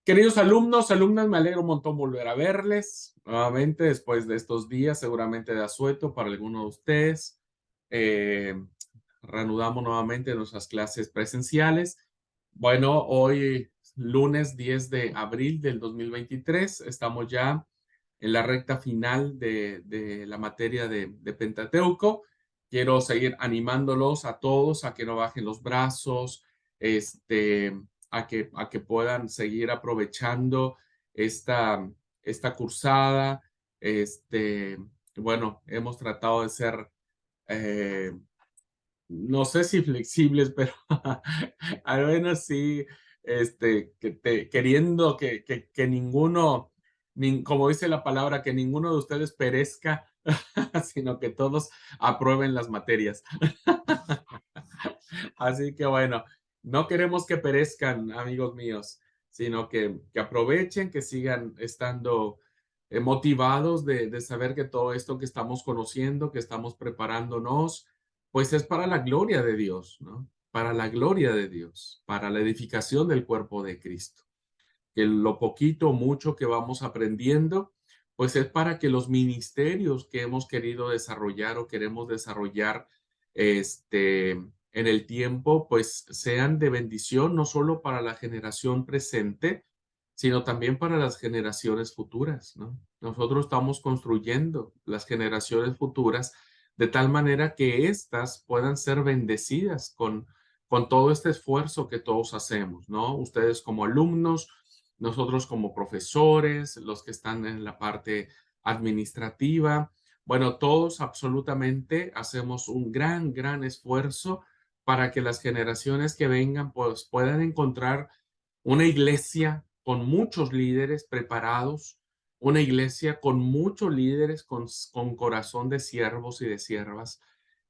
Queridos alumnos, alumnas, me alegro un montón volver a verles nuevamente después de estos días, seguramente de asueto para algunos de ustedes. Eh, Reanudamos nuevamente nuestras clases presenciales. Bueno, hoy lunes 10 de abril del 2023, estamos ya en la recta final de la materia de Pentateuco. Quiero seguir animándolos a todos a que no bajen los brazos, este, a que puedan seguir aprovechando esta, esta cursada. Este, bueno, hemos tratado de ser, eh, no sé si flexibles, pero al menos sí, queriendo que ninguno, como dice la palabra, que ninguno de ustedes perezca, sino que todos aprueben las materias. Así que bueno, no queremos que perezcan, amigos míos, sino que aprovechen, que sigan estando motivados de saber que todo esto que estamos conociendo, que estamos preparándonos, pues es para la gloria de Dios, ¿no? Para la gloria de Dios, para la edificación del cuerpo de Cristo. Que lo poquito o mucho que vamos aprendiendo, pues es para que los ministerios que hemos querido desarrollar o queremos desarrollar en el tiempo, pues sean de bendición no solo para la generación presente, sino también para las generaciones futuras, ¿no? Nosotros estamos construyendo las generaciones futuras de tal manera que éstas puedan ser bendecidas con todo este esfuerzo que todos hacemos, ¿no? Ustedes como alumnos, nosotros como profesores, los que están en la parte administrativa, bueno, todos absolutamente hacemos un gran esfuerzo para que las generaciones que vengan pues puedan encontrar una iglesia con muchos líderes preparados, una iglesia con muchos líderes con corazón de siervos y de siervas,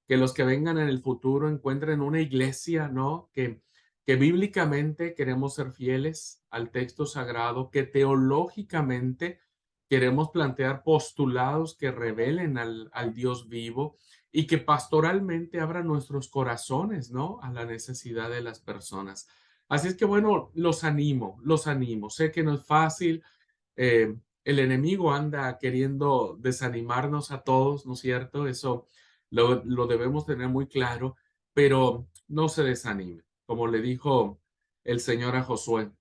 que los que vengan en el futuro encuentren una iglesia, ¿no? Que bíblicamente queremos ser fieles al texto sagrado, que teológicamente queremos plantear postulados que revelen al Dios vivo y que pastoralmente abran nuestros corazones, ¿no? A la necesidad de las personas. Así es que bueno, los animo, los animo. Sé que no es fácil, el enemigo anda queriendo desanimarnos a todos, ¿no es cierto? Eso lo debemos tener muy claro, pero no se desanime. Como le dijo el Señor a Josué,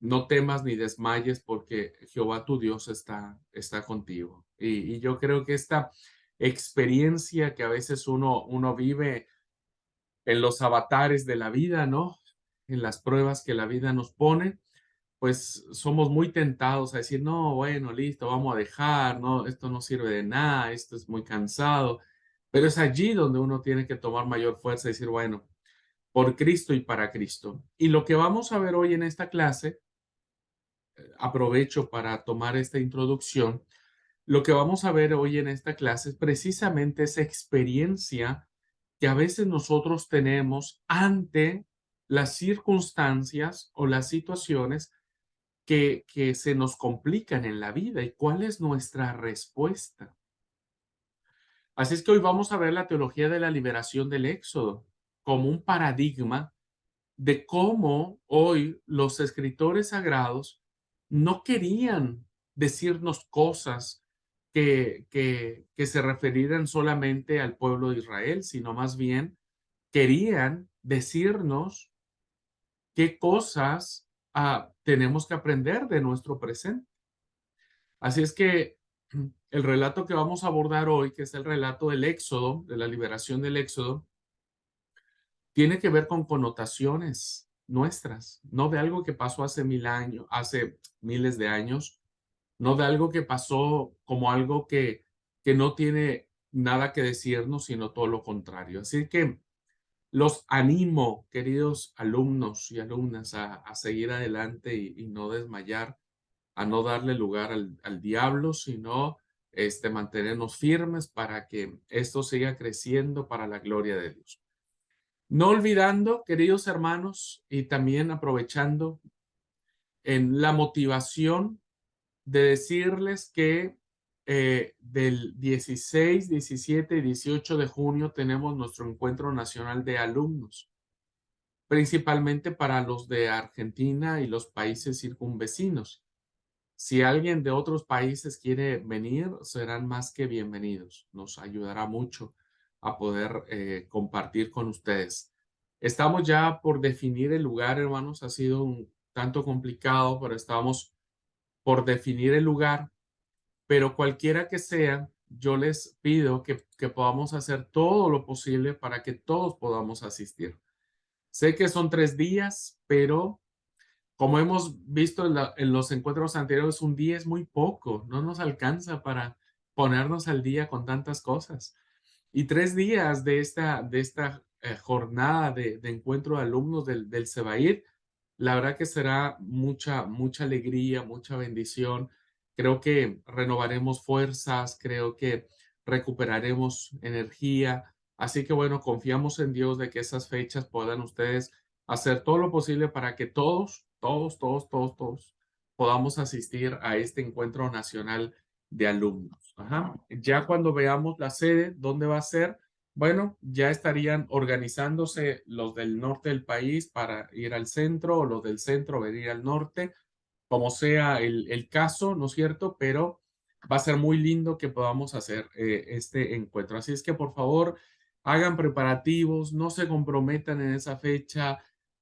no temas ni desmayes porque Jehová tu Dios está contigo. Y yo creo que esta experiencia que a veces uno vive en los avatares de la vida, ¿no? En las pruebas que la vida nos pone, pues somos muy tentados a decir, no, bueno, listo, vamos a dejar, no, esto no sirve de nada, esto es muy cansado, pero es allí donde uno tiene que tomar mayor fuerza y decir, bueno, por Cristo y para Cristo. Y lo que vamos a ver hoy en esta clase, aprovecho para tomar esta introducción, lo que vamos a ver hoy en esta clase es precisamente esa experiencia que a veces nosotros tenemos ante las circunstancias o las situaciones que se nos complican en la vida y cuál es nuestra respuesta. Así es que hoy vamos a ver la teología de la liberación del Éxodo como un paradigma de cómo hoy los escritores sagrados no querían decirnos cosas que se refirieran solamente al pueblo de Israel, sino más bien querían decirnos qué cosas tenemos que aprender de nuestro presente. Así es que el relato que vamos a abordar hoy, que es el relato del Éxodo, de la liberación del Éxodo, tiene que ver con connotaciones nuestras, no de algo que pasó hace 1000 años, hace miles de años, no de algo que pasó como algo que no tiene nada que decirnos, sino todo lo contrario. Así que los animo, queridos alumnos y alumnas, a seguir adelante y no desmayar, a no darle lugar al diablo, sino mantenernos firmes para que esto siga creciendo para la gloria de Dios. No olvidando, queridos hermanos, y también aprovechando en la motivación de decirles que del 16, 17 y 18 de junio tenemos nuestro encuentro nacional de alumnos. principalmente para los de Argentina y los países circunvecinos. Si alguien de otros países quiere venir, serán más que bienvenidos. Nos ayudará mucho a poder compartir con ustedes. Estamos ya por definir el lugar, hermanos. Ha sido un tanto complicado, pero estamos por definir el lugar. Pero cualquiera que sea, yo les pido que podamos hacer todo lo posible para que todos podamos asistir. Sé que son 3 días, pero como hemos visto en los encuentros anteriores, un día es muy poco, no nos alcanza para ponernos al día con tantas cosas. Y 3 días de esta jornada de encuentro de alumnos del CEBAIR, la verdad que será mucha alegría, mucha bendición. Creo que renovaremos fuerzas, creo que recuperaremos energía. Así que bueno, confiamos en Dios de que esas fechas puedan ustedes hacer todo lo posible para que todos podamos asistir a este encuentro nacional de alumnos. Ajá. Ya cuando veamos la sede, dónde va a ser, bueno, ya estarían organizándose los del norte del país para ir al centro o los del centro venir al norte, como sea el caso, ¿no es cierto? Pero va a ser muy lindo que podamos hacer este encuentro. Así es que por favor, hagan preparativos, no se comprometan en esa fecha,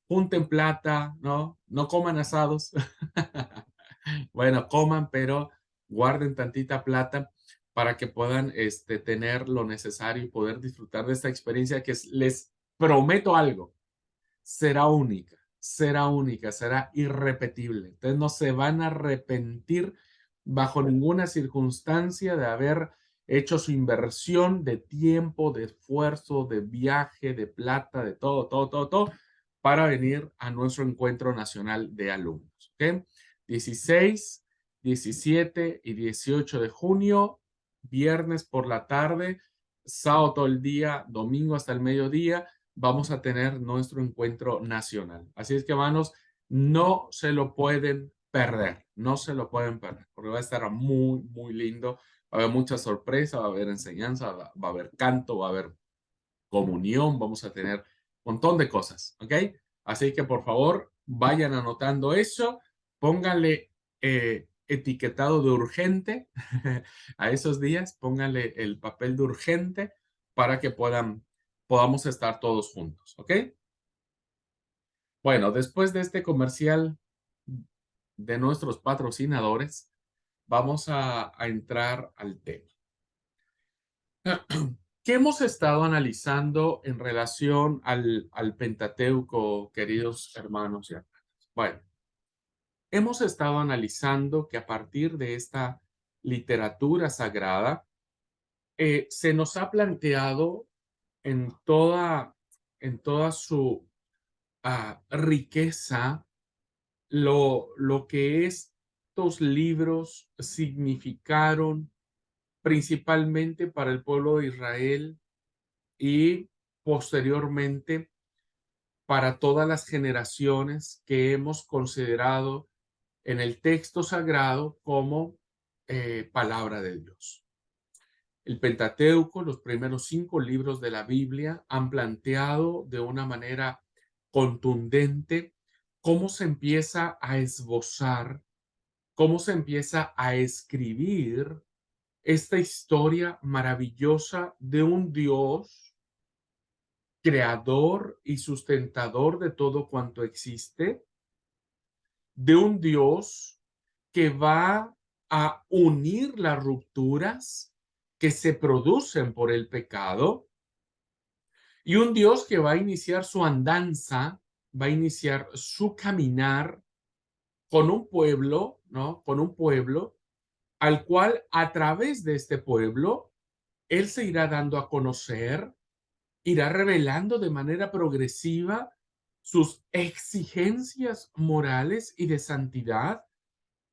junten plata, ¿no? No coman asados. Bueno, coman, pero guarden tantita plata para que puedan tener lo necesario y poder disfrutar de esta experiencia que les prometo algo, será única, será irrepetible. Entonces no se van a arrepentir bajo ninguna circunstancia de haber hecho su inversión de tiempo, de esfuerzo, de viaje, de plata, de todo, para venir a nuestro encuentro nacional de alumnos. ¿Ok? 16, 17 y 18 de junio, viernes por la tarde, sábado todo el día, domingo hasta el mediodía, vamos a tener nuestro encuentro nacional. Así es que, hermanos, no se lo pueden perder, no se lo pueden perder, porque va a estar muy lindo. Va a haber mucha sorpresa, va a haber enseñanza, va a haber canto, va a haber comunión, vamos a tener un montón de cosas, ¿ok? Así que por favor, vayan anotando eso, pónganle etiquetado de urgente a esos días, pónganle el papel de urgente para que podamos estar todos juntos, ¿ok? Bueno, después de este comercial de nuestros patrocinadores, vamos a entrar al tema. ¿Qué hemos estado analizando en relación al Pentateuco, queridos hermanos y hermanas? Bueno, hemos estado analizando que a partir de esta literatura sagrada, se nos ha planteado en toda su riqueza lo que estos libros significaron principalmente para el pueblo de Israel y posteriormente para todas las generaciones que hemos considerado en el texto sagrado como palabra de Dios. El Pentateuco, los primeros 5 libros de la Biblia, han planteado de una manera contundente cómo se empieza a esbozar, cómo se empieza a escribir esta historia maravillosa de un Dios creador y sustentador de todo cuanto existe, de un Dios que va a unir las rupturas que se producen por el pecado y un Dios que va a iniciar su andanza, va a iniciar su caminar con un pueblo, ¿no? Con un pueblo al cual a través de este pueblo, Él se irá dando a conocer, irá revelando de manera progresiva sus exigencias morales y de santidad,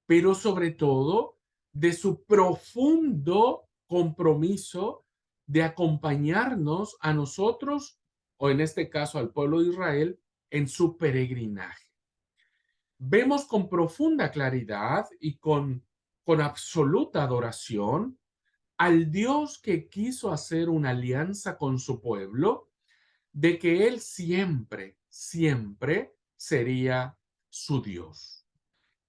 pero sobre todo de su profundo compromiso de acompañarnos a nosotros, o en este caso al pueblo de Israel, en su peregrinaje. Vemos con profunda claridad y con absoluta adoración al Dios que quiso hacer una alianza con su pueblo, de que Él siempre siempre sería su Dios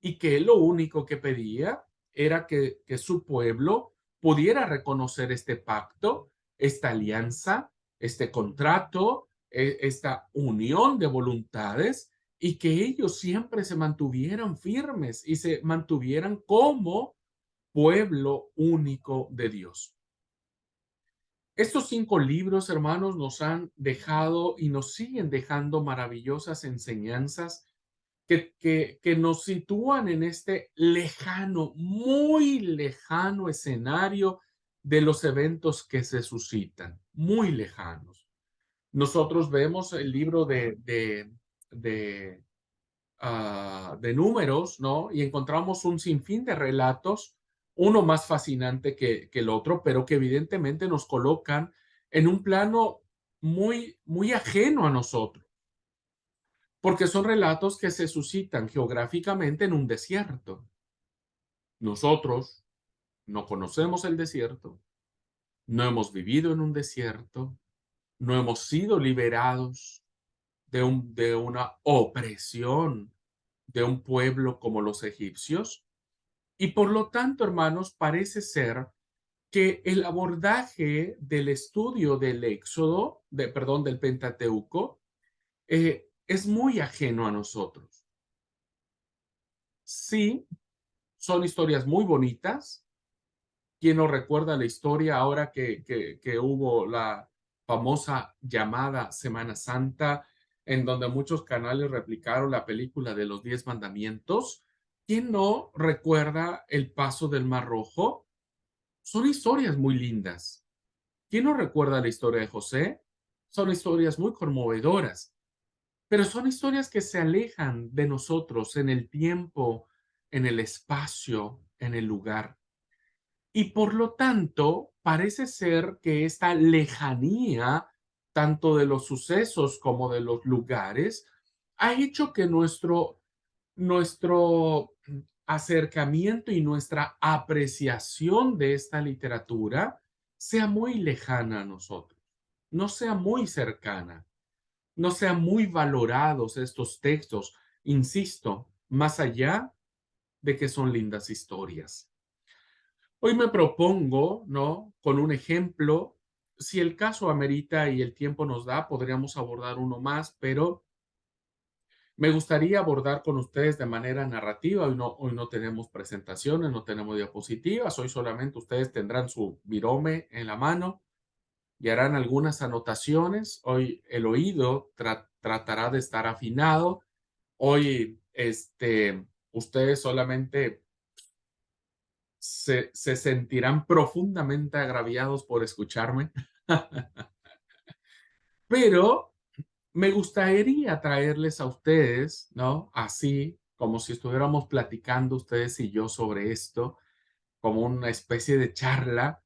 y que él lo único que pedía era que su pueblo pudiera reconocer este pacto, esta alianza, este contrato, esta unión de voluntades y que ellos siempre se mantuvieran firmes y se mantuvieran como pueblo único de Dios. Estos 5 libros, hermanos, nos han dejado y nos siguen dejando maravillosas enseñanzas que nos sitúan en este lejano, muy lejano escenario de los eventos que se suscitan, muy lejanos. Nosotros vemos el libro de de números, ¿no? Y encontramos un sinfín de relatos, uno más fascinante que el otro, pero que evidentemente nos colocan en un plano muy ajeno a nosotros, porque son relatos que se suscitan geográficamente en un desierto. Nosotros no conocemos el desierto, no hemos vivido en un desierto, no hemos sido liberados de una opresión de un pueblo como los egipcios. Y por lo tanto, hermanos, parece ser que el abordaje del estudio del Éxodo, perdón, del Pentateuco, es muy ajeno a nosotros. Sí, son historias muy bonitas. ¿Quién no recuerda la historia ahora que hubo la famosa llamada Semana Santa, en donde muchos canales replicaron la película de los 10 mandamientos? ¿Quién no recuerda el paso del Mar Rojo? Son historias muy lindas. ¿Quién no recuerda la historia de José? Son historias muy conmovedoras, pero son historias que se alejan de nosotros en el tiempo, en el espacio, en el lugar. Y por lo tanto, parece ser que esta lejanía, tanto de los sucesos como de los lugares, ha hecho que nuestro acercamiento y nuestra apreciación de esta literatura sea muy lejana a nosotros, no sea muy cercana, no sean muy valorados estos textos, insisto, más allá de que son lindas historias. Hoy me propongo, ¿no? Con un ejemplo, si el caso amerita y el tiempo nos da, podríamos abordar uno más, pero me gustaría abordar con ustedes de manera narrativa. Hoy no tenemos presentaciones, no tenemos diapositivas, hoy solamente ustedes tendrán su virome en la mano y harán algunas anotaciones. Hoy el oído tratará de estar afinado. Hoy, ustedes solamente se sentirán profundamente agraviados por escucharme, pero me gustaría traerles a ustedes, ¿no? Así como si estuviéramos platicando ustedes y yo sobre esto, como una especie de charla,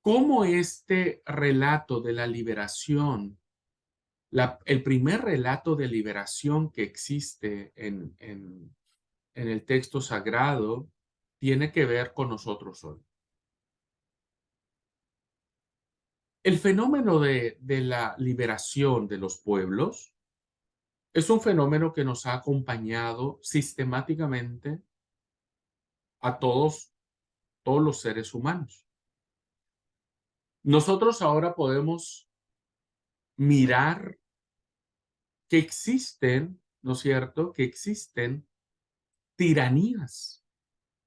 cómo este relato de la liberación, el primer relato de liberación que existe en el texto sagrado, tiene que ver con nosotros hoy. El fenómeno de la liberación de los pueblos es un fenómeno que nos ha acompañado sistemáticamente a todos los seres humanos. Nosotros ahora podemos mirar que existen, ¿no es cierto?, que existen tiranías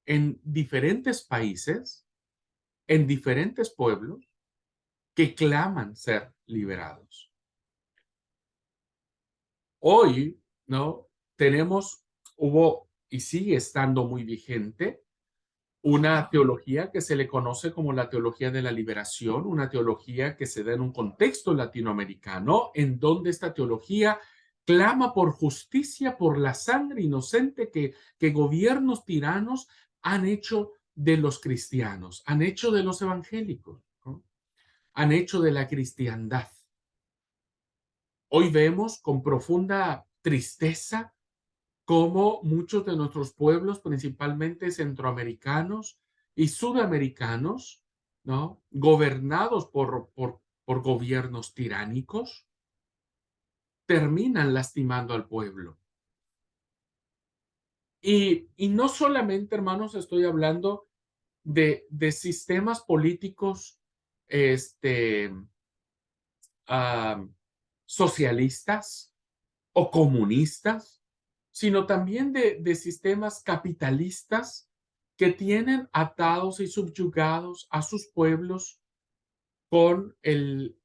en diferentes países, en diferentes pueblos, que claman ser liberados. Hoy, ¿no? Hubo y sigue estando muy vigente una teología que se le conoce como la teología de la liberación, una teología que se da en un contexto latinoamericano, en donde esta teología clama por justicia, por la sangre inocente que gobiernos tiranos han hecho de los cristianos, han hecho de los evangélicos, ¿no? Han hecho de la cristiandad. Hoy vemos con profunda tristeza cómo muchos de nuestros pueblos, principalmente centroamericanos y sudamericanos, ¿no? Gobernados por gobiernos tiránicos, terminan lastimando al pueblo. Y no solamente, hermanos, estoy hablando de sistemas políticos este, ah, socialistas o comunistas, sino también de sistemas capitalistas que tienen atados y subyugados a sus pueblos con el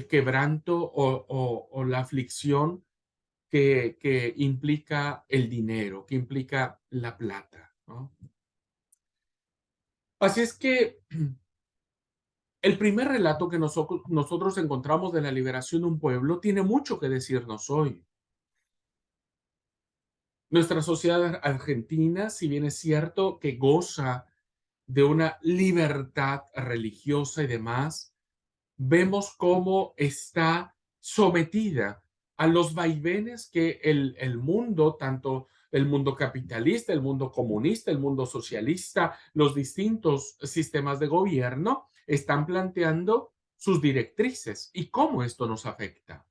quebranto o la aflicción que implica el dinero, que implica la plata, ¿no? Así es que el primer relato que nosotros encontramos de la liberación de un pueblo tiene mucho que decirnos hoy. Nuestra sociedad argentina, si bien es cierto que goza de una libertad religiosa y demás, vemos cómo está sometida a los vaivenes que el mundo, tanto el mundo capitalista, el mundo comunista, el mundo socialista, los distintos sistemas de gobierno están planteando sus directrices y cómo esto nos afecta.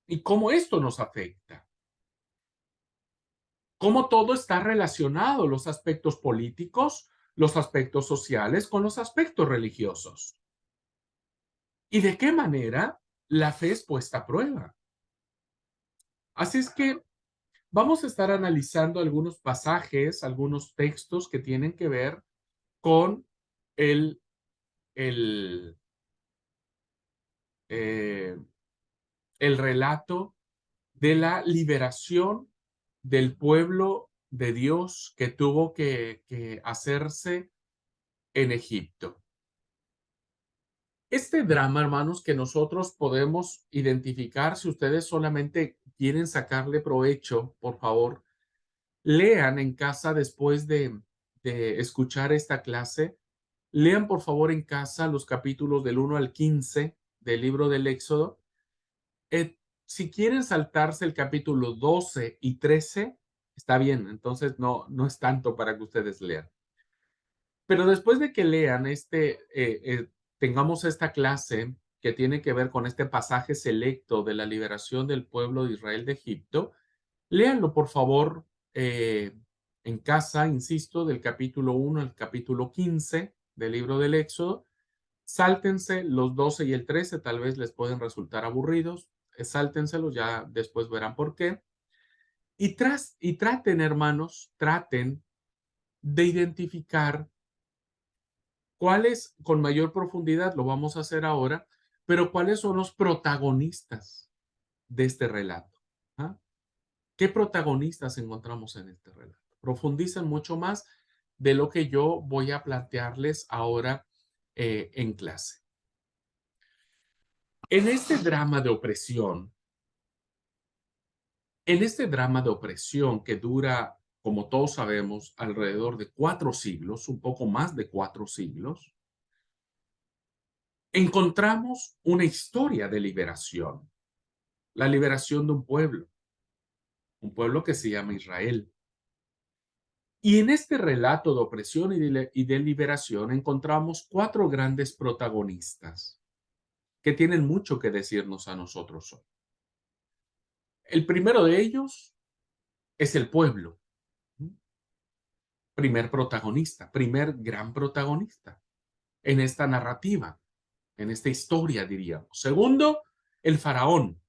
Y cómo esto nos afecta. Cómo todo está relacionado, los aspectos políticos, los aspectos sociales con los aspectos religiosos. ¿Y de qué manera la fe es puesta a prueba? Así es que vamos a estar analizando algunos pasajes, algunos textos que tienen que ver con el, el, eh, el relato de la liberación del pueblo de Dios que tuvo que hacerse en Egipto. Este drama, hermanos, que nosotros podemos identificar, si ustedes solamente quieren sacarle provecho, por favor, lean en casa después de escuchar esta clase. Lean, por favor, en casa los capítulos del 1 al 15 del libro del Éxodo. Si quieren saltarse el capítulo 12 y 13, está bien, entonces no es tanto para que ustedes lean. Pero después de que lean tengamos esta clase que tiene que ver con este pasaje selecto de la liberación del pueblo de Israel de Egipto, léanlo por favor en casa, insisto, del capítulo 1 al capítulo 15 del libro del Éxodo. Sáltense los 12 y el 13, tal vez les pueden resultar aburridos. Sáltenselos, ya después verán por qué. Y traten, hermanos, traten de identificar cuáles, con mayor profundidad, lo vamos a hacer ahora, pero cuáles son los protagonistas de este relato. ¿Ah? ¿Qué protagonistas encontramos en este relato? Profundicen mucho más de lo que yo voy a plantearles ahora en clase. En este drama de opresión, que dura, como todos sabemos, alrededor de 4 siglos, un poco más de 4 siglos, encontramos una historia de liberación, la liberación de un pueblo que se llama Israel. Y en este relato de opresión y de liberación encontramos 4 grandes protagonistas que tienen mucho que decirnos a nosotros hoy. El primero de ellos es el pueblo, primer protagonista, primer gran protagonista en esta narrativa, en esta historia, diríamos. Segundo, el faraón.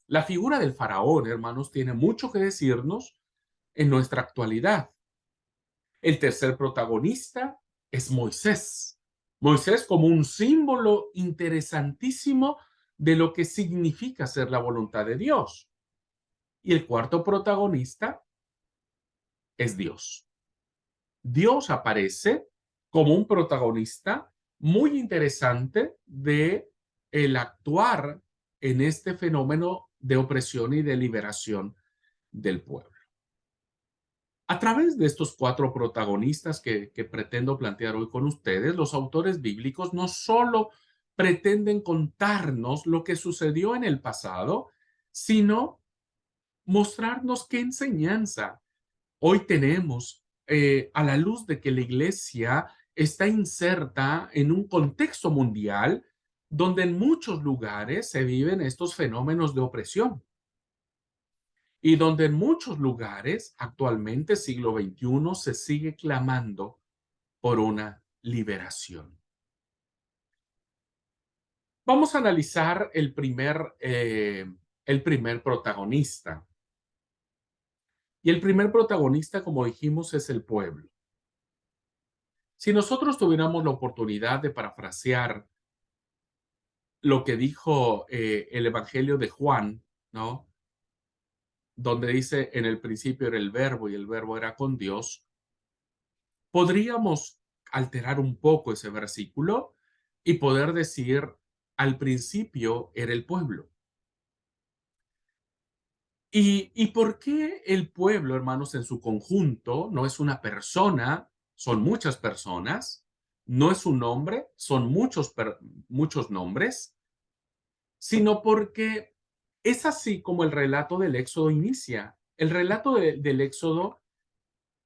La figura del faraón, hermanos, tiene mucho que decirnos en nuestra actualidad. El tercer protagonista es Moisés. Moisés como un símbolo interesantísimo de lo que significa ser la voluntad de Dios. Y el cuarto protagonista es Dios. Dios aparece como un protagonista muy interesante de el actuar en este fenómeno de opresión y de liberación del pueblo. A través de estos 4 protagonistas que pretendo plantear hoy con ustedes, los autores bíblicos no solo pretenden contarnos lo que sucedió en el pasado, sino mostrarnos qué enseñanza hoy tenemos a la luz de que la iglesia está inserta en un contexto mundial donde en muchos lugares se viven estos fenómenos de opresión y donde en muchos lugares actualmente, siglo XXI, se sigue clamando por una liberación. Vamos a analizar el primer protagonista. Y el primer protagonista, como dijimos, es el pueblo. Si nosotros tuviéramos la oportunidad de parafrasear lo que dijo el Evangelio de Juan, ¿no? Donde dice, en el principio era el verbo y el verbo era con Dios, podríamos alterar un poco ese versículo y poder decir, al principio era el pueblo. ¿Y por qué el pueblo, hermanos, en su conjunto no es una persona, son muchas personas, no es un nombre, son muchos nombres, sino porque es así como el relato del Éxodo inicia. El relato del Éxodo,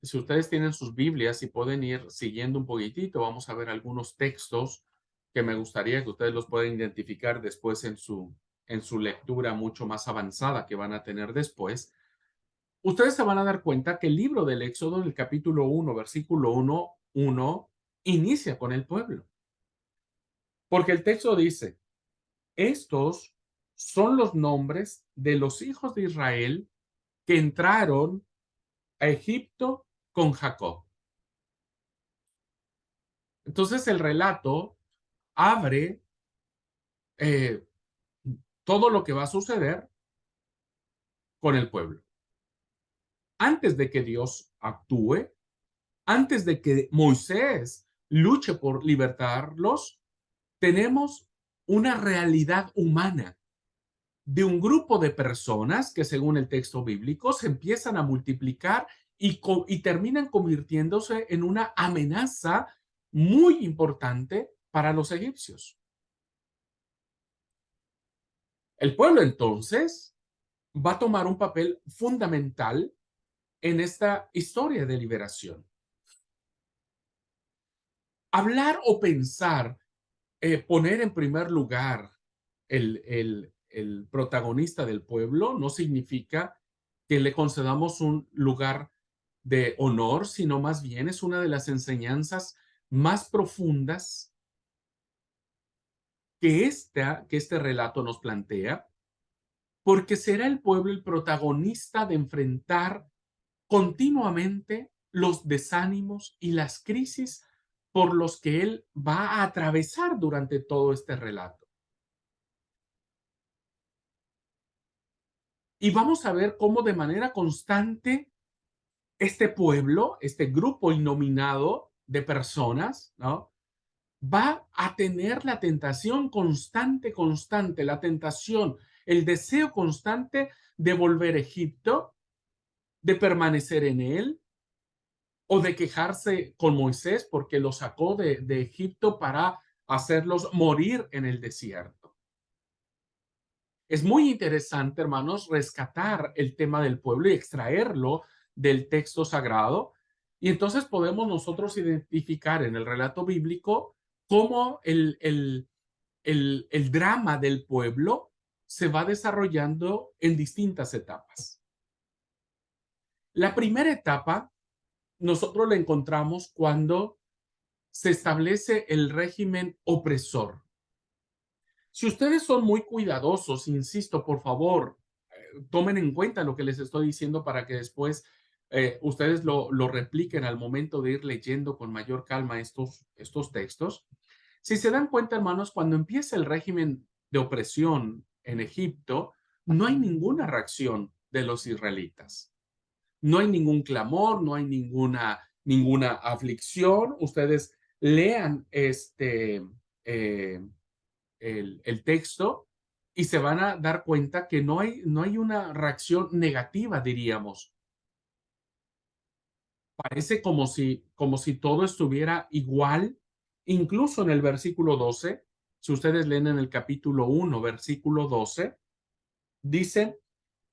si ustedes tienen sus Biblias y pueden ir siguiendo un poquitito, vamos a ver algunos textos que me gustaría que ustedes los puedan identificar después en su lectura mucho más avanzada que van a tener después. Ustedes se van a dar cuenta que el libro del Éxodo, en el capítulo 1, versículo 1, inicia con el pueblo. Porque el texto dice, estos son los nombres de los hijos de Israel que entraron a Egipto con Jacob. Entonces el relato abre eh, todo lo que va a suceder con el pueblo. Antes de que Dios actúe, antes de que Moisés luche por libertarlos, tenemos una realidad humana de un grupo de personas que, según el texto bíblico, se empiezan a multiplicar y terminan convirtiéndose en una amenaza muy importante para los egipcios. El pueblo entonces va a tomar un papel fundamental en esta historia de liberación. Hablar o pensar, poner en primer lugar el protagonista del pueblo no significa que le concedamos un lugar de honor, sino más bien es una de las enseñanzas más profundas que este relato nos plantea, porque será el pueblo el protagonista de enfrentar continuamente los desánimos y las crisis por los que él va a atravesar durante todo este relato. Y vamos a ver cómo de manera constante este pueblo, este grupo innominado de personas, ¿no? Va a tener la tentación constante, la tentación, el deseo constante de volver a Egipto, de permanecer en él, o de quejarse con Moisés porque lo sacó de Egipto para hacerlos morir en el desierto. Es muy interesante, hermanos, rescatar el tema del pueblo y extraerlo del texto sagrado. Y entonces podemos nosotros identificar en el relato bíblico cómo el drama del pueblo se va desarrollando en distintas etapas. La primera etapa nosotros la encontramos cuando se establece el régimen opresor. Si ustedes son muy cuidadosos, insisto, por favor, tomen en cuenta lo que les estoy diciendo para que después ustedes lo repliquen al momento de ir leyendo con mayor calma estos textos. Si se dan cuenta, hermanos, cuando empieza el régimen de opresión en Egipto, no hay ninguna reacción de los israelitas. No hay ningún clamor, no hay ninguna aflicción. Ustedes lean eh, el texto y se van a dar cuenta que no hay una reacción negativa, diríamos. Parece como si todo estuviera igual, incluso en el versículo 12. Si ustedes leen en el capítulo 1, versículo 12, dice,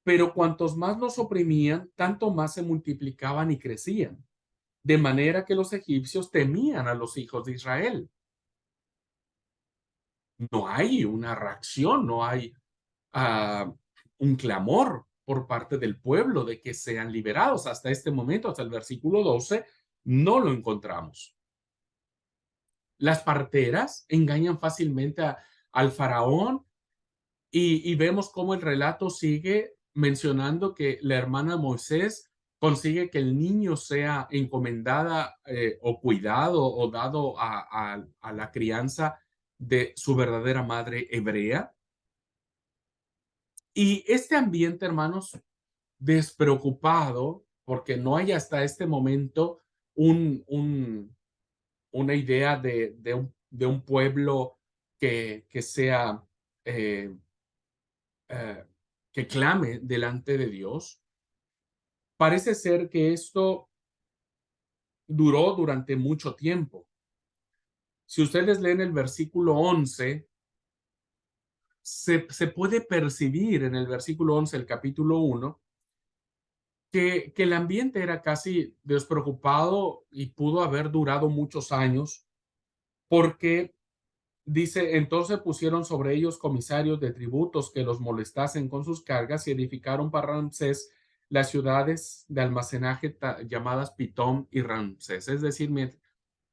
pero cuantos más los oprimían, tanto más se multiplicaban y crecían, de manera que los egipcios temían a los hijos de Israel. no hay una reacción, no hay ah, un clamor por parte del pueblo de que sean liberados. Hasta este momento, hasta el versículo 12, no lo encontramos. Las parteras engañan fácilmente al faraón y vemos cómo el relato sigue mencionando que la hermana Moisés consigue que el niño sea encomendada o cuidado o dado a la crianza de su verdadera madre hebrea. Y este ambiente, hermanos, despreocupado, porque no hay hasta este momento un, un, una idea de un pueblo que sea, eh, eh, que clame delante de Dios. Parece ser que esto duró durante mucho tiempo. Si ustedes leen el versículo 11, se puede percibir en el versículo 11 el capítulo 1 que el ambiente era casi despreocupado y pudo haber durado muchos años porque dice, entonces pusieron sobre ellos comisarios de tributos que los molestasen con sus cargas y edificaron para Ramsés las ciudades de almacenaje llamadas Pitón y Ramsés. Es decir,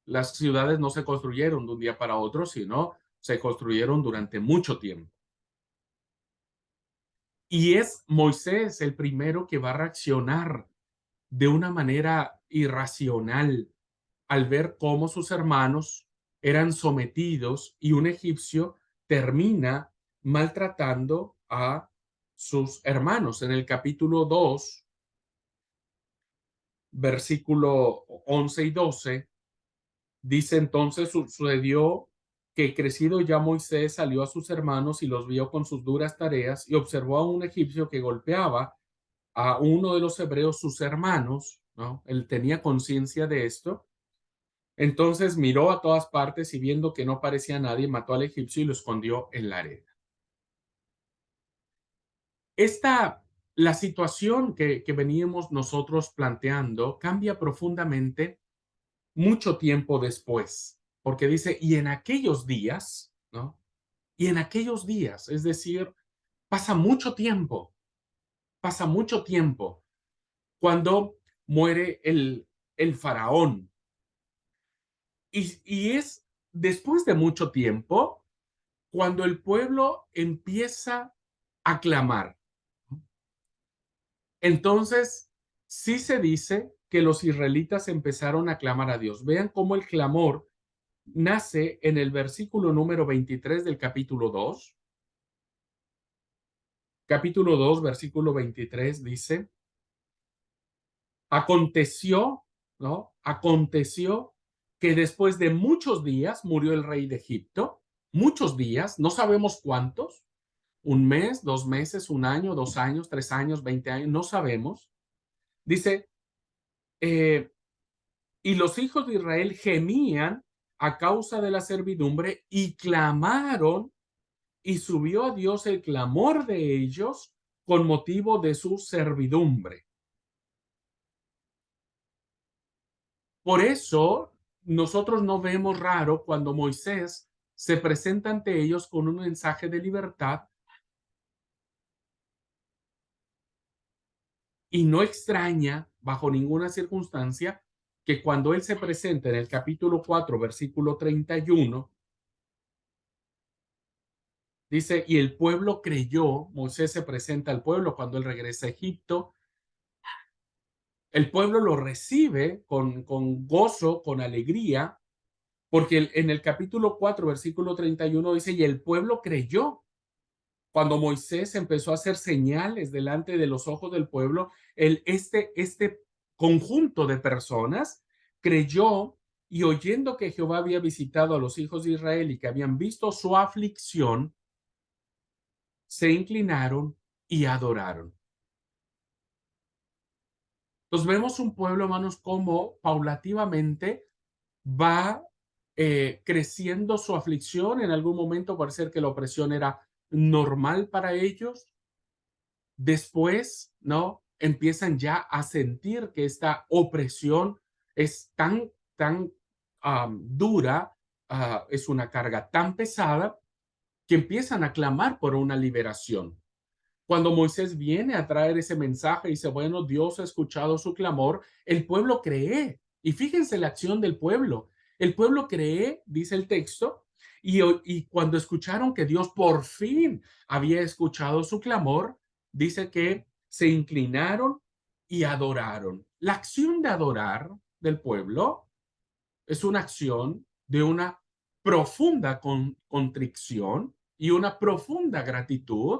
las ciudades no se construyeron de un día para otro, sino se construyeron durante mucho tiempo. Y es Moisés el primero que va a reaccionar de una manera irracional al ver cómo sus hermanos eran sometidos y un egipcio termina maltratando a sus hermanos. En el capítulo 2, versículo 11 y 12, dice entonces sucedió que crecido ya Moisés salió a sus hermanos y los vio con sus duras tareas y observó a un egipcio que golpeaba a uno de los hebreos, sus hermanos, ¿no? Él tenía conciencia de esto. Entonces miró a todas partes y viendo que no parecía nadie, mató al egipcio y lo escondió en la arena. Esta, la situación que veníamos nosotros planteando cambia profundamente mucho tiempo después, porque dice, y en aquellos días, ¿no? Y en aquellos días, es decir, pasa mucho tiempo cuando muere el faraón. Y es después de mucho tiempo cuando el pueblo empieza a clamar. Entonces, sí se dice que los israelitas empezaron a clamar a Dios. Vean cómo el clamor nace en el versículo número 23 del capítulo 2. Capítulo 2, versículo 23 dice, aconteció, ¿no? Aconteció que después de muchos días murió el rey de Egipto, muchos días, no sabemos cuántos, un mes, 2 meses, un año, 2 años, 3 años, 20 años, no sabemos. Dice, eh, y los hijos de Israel gemían a causa de la servidumbre y clamaron y subió a Dios el clamor de ellos con motivo de su servidumbre. Por eso nosotros no vemos raro cuando Moisés se presenta ante ellos con un mensaje de libertad y no extraña bajo ninguna circunstancia que cuando él se presenta en el capítulo 4, versículo 31, dice, y el pueblo creyó, Moisés se presenta al pueblo cuando él regresa a Egipto, el pueblo lo recibe con gozo, con alegría, porque en el capítulo 4, versículo 31 dice, y el pueblo creyó. Cuando Moisés empezó a hacer señales delante de los ojos del pueblo, este conjunto de personas creyó y oyendo que Jehová había visitado a los hijos de Israel y que habían visto su aflicción, se inclinaron y adoraron. Entonces vemos un pueblo, hermanos, como paulativamente va creciendo su aflicción. En algún momento parece que la opresión era normal para ellos. Después, ¿no? Empiezan ya a sentir que esta opresión es tan dura, es una carga tan pesada que empiezan a clamar por una liberación. Cuando Moisés viene a traer ese mensaje y dice, bueno, Dios ha escuchado su clamor, el pueblo cree. Y fíjense la acción del pueblo. El pueblo cree, dice el texto, y cuando escucharon que Dios por fin había escuchado su clamor, dice que se inclinaron y adoraron. La acción de adorar del pueblo es una acción de una profunda contrición y una profunda gratitud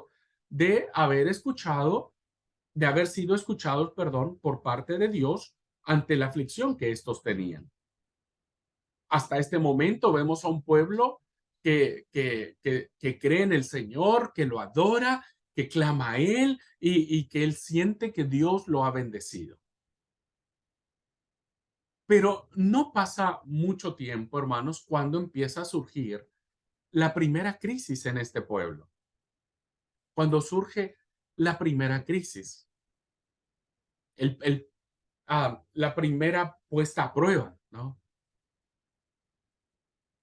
de haber escuchado, de haber sido escuchados, perdón, por parte de Dios ante la aflicción que estos tenían. Hasta este momento vemos a un pueblo que cree en el Señor, que lo adora, que clama a Él y que Él siente que Dios lo ha bendecido. Pero no pasa mucho tiempo, hermanos, cuando empieza a surgir la primera crisis en este pueblo. Cuando surge la primera crisis, el, el, la primera puesta a prueba, ¿no?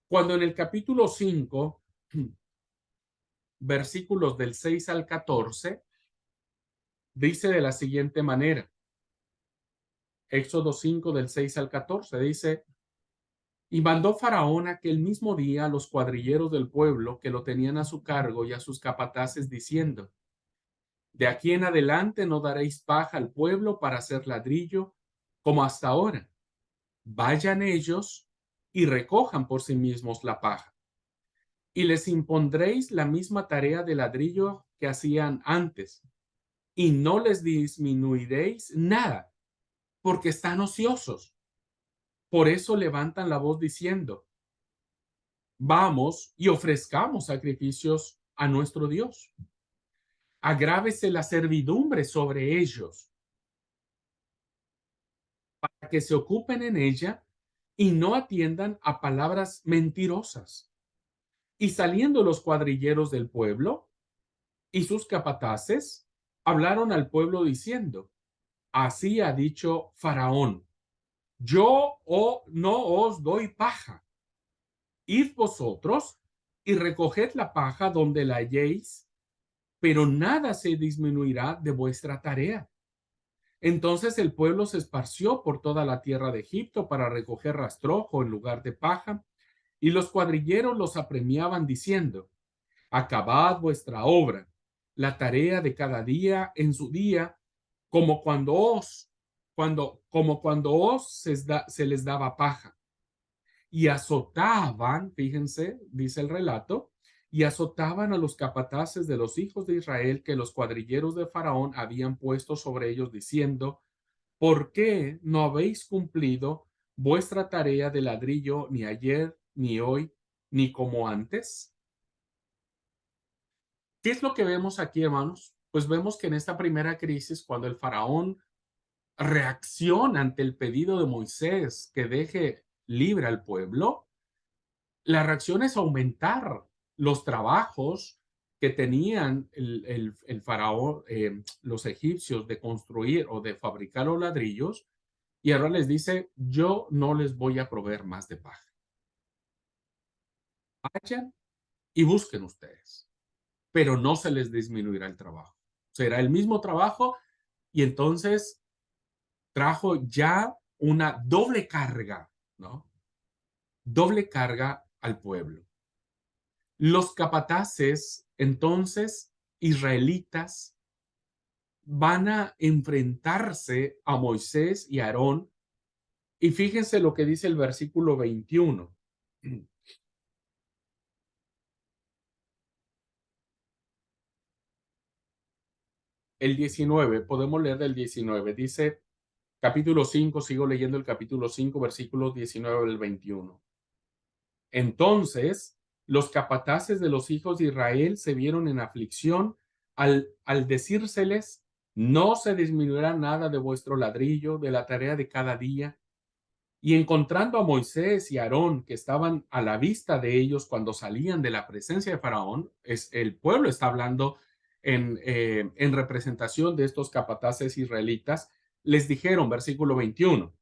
Cuando en el capítulo 5, versículos del 6 al 14, dice de la siguiente manera, Éxodo 5 del 6 al 14, dice, y mandó Faraón aquel mismo día a los cuadrilleros del pueblo que lo tenían a su cargo y a sus capataces diciendo, de aquí en adelante no daréis paja al pueblo para hacer ladrillo como hasta ahora. Vayan ellos y recojan por sí mismos la paja. Y les impondréis la misma tarea de ladrillo que hacían antes, y no les disminuiréis nada, porque están ociosos. Por eso levantan la voz diciendo, vamos y ofrezcamos sacrificios a nuestro Dios. Agrávese la servidumbre sobre ellos, para que se ocupen en ella y no atiendan a palabras mentirosas. Y saliendo los cuadrilleros del pueblo y sus capataces, hablaron al pueblo diciendo, así ha dicho Faraón, no os doy paja. Id vosotros y recoged la paja donde la halléis, pero nada se disminuirá de vuestra tarea. Entonces el pueblo se esparció por toda la tierra de Egipto para recoger rastrojo en lugar de paja, y los cuadrilleros los apremiaban diciendo, acabad vuestra obra, la tarea de cada día en su día, como cuando os se les daba paja. Y azotaban, fíjense, dice el relato, y azotaban a los capataces de los hijos de Israel que los cuadrilleros de Faraón habían puesto sobre ellos, diciendo, ¿por qué no habéis cumplido vuestra tarea de ladrillo ni ayer, ni hoy, ni como antes? ¿Qué es lo que vemos aquí, hermanos? Pues vemos que en esta primera crisis, cuando el faraón reacciona ante el pedido de Moisés que deje libre al pueblo, la reacción es aumentar los trabajos que tenían el faraón, los egipcios de construir o de fabricar los ladrillos, y ahora les dice, yo no les voy a proveer más de paja. Vayan y busquen ustedes, pero no se les disminuirá el trabajo. Será el mismo trabajo y entonces trajo ya una doble carga, ¿no? Doble carga al pueblo. Los capataces, entonces, israelitas, van a enfrentarse a Moisés y a Aarón. Y fíjense lo que dice el versículo 21. El 19, podemos leer del 19. Dice, capítulo 5, sigo leyendo el capítulo 5, versículos 19 al 21. Entonces, los capataces de los hijos de Israel se vieron en aflicción al decírseles, no se disminuirá nada de vuestro ladrillo, de la tarea de cada día. Y encontrando a Moisés y Aarón, que estaban a la vista de ellos cuando salían de la presencia de Faraón, el pueblo está hablando en representación de estos capataces israelitas, les dijeron, versículo 21,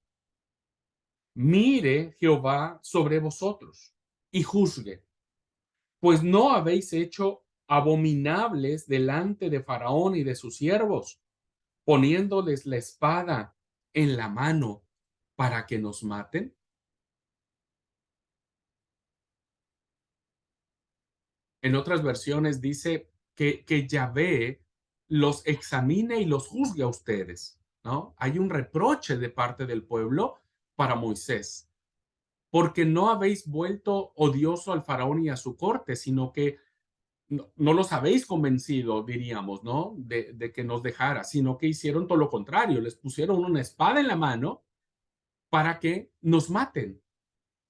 mire Jehová sobre vosotros y juzgue, pues no habéis hecho abominables delante de Faraón y de sus siervos, poniéndoles la espada en la mano para que nos maten. En otras versiones dice que Yahvé los examine y los juzgue a ustedes, ¿no? Hay un reproche de parte del pueblo para Moisés, porque no habéis vuelto odioso al faraón y a su corte, sino que no los habéis convencido, diríamos, ¿no? De que nos dejara, sino que hicieron todo lo contrario, les pusieron una espada en la mano para que nos maten.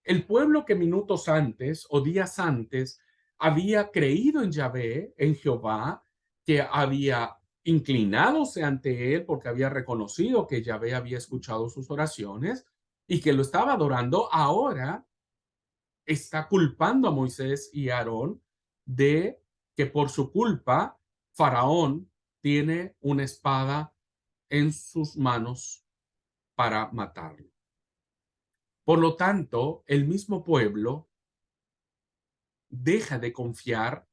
El pueblo que minutos antes o días antes había creído en Yahvé, en Jehová, que había inclinadose ante él porque había reconocido que Yahvé había escuchado sus oraciones y que lo estaba adorando, ahora está culpando a Moisés y a Aarón de que por su culpa Faraón tiene una espada en sus manos para matarlo. Por lo tanto, el mismo pueblo deja de confiar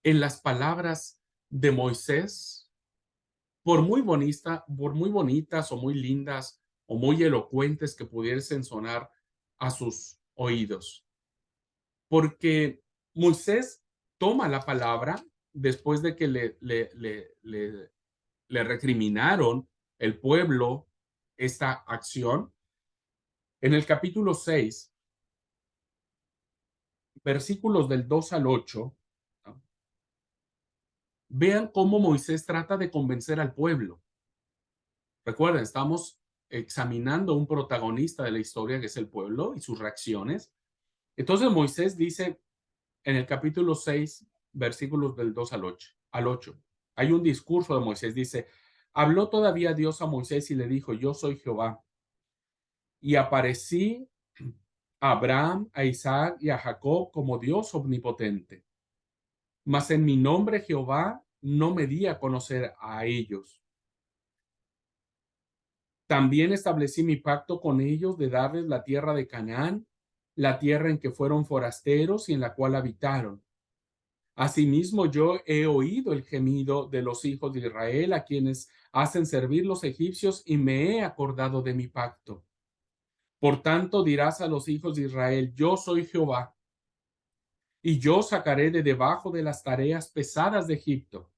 en las palabras de Moisés, por muy bonitas o muy lindas o muy elocuentes que pudiesen sonar a sus oídos. Porque Moisés toma la palabra después de que le recriminaron el pueblo esta acción. En el capítulo 6, versículos del 2 al 8, ¿no? Vean cómo Moisés trata de convencer al pueblo. Recuerden, estamos examinando un protagonista de la historia que es el pueblo y sus reacciones. Entonces Moisés dice en el capítulo 6, versículos del 2 al 8. Hay un discurso de Moisés, dice, habló todavía Dios a Moisés y le dijo, yo soy Jehová. Y aparecí a Abraham, a Isaac y a Jacob como Dios omnipotente. Mas en mi nombre Jehová no me di a conocer a ellos. También establecí mi pacto con ellos de darles la tierra de Canaán, la tierra en que fueron forasteros y en la cual habitaron. Asimismo, yo he oído el gemido de los hijos de Israel, a quienes hacen servir los egipcios, y me he acordado de mi pacto. Por tanto, dirás a los hijos de Israel, yo soy Jehová, y yo sacaré de debajo de las tareas pesadas de Egipto,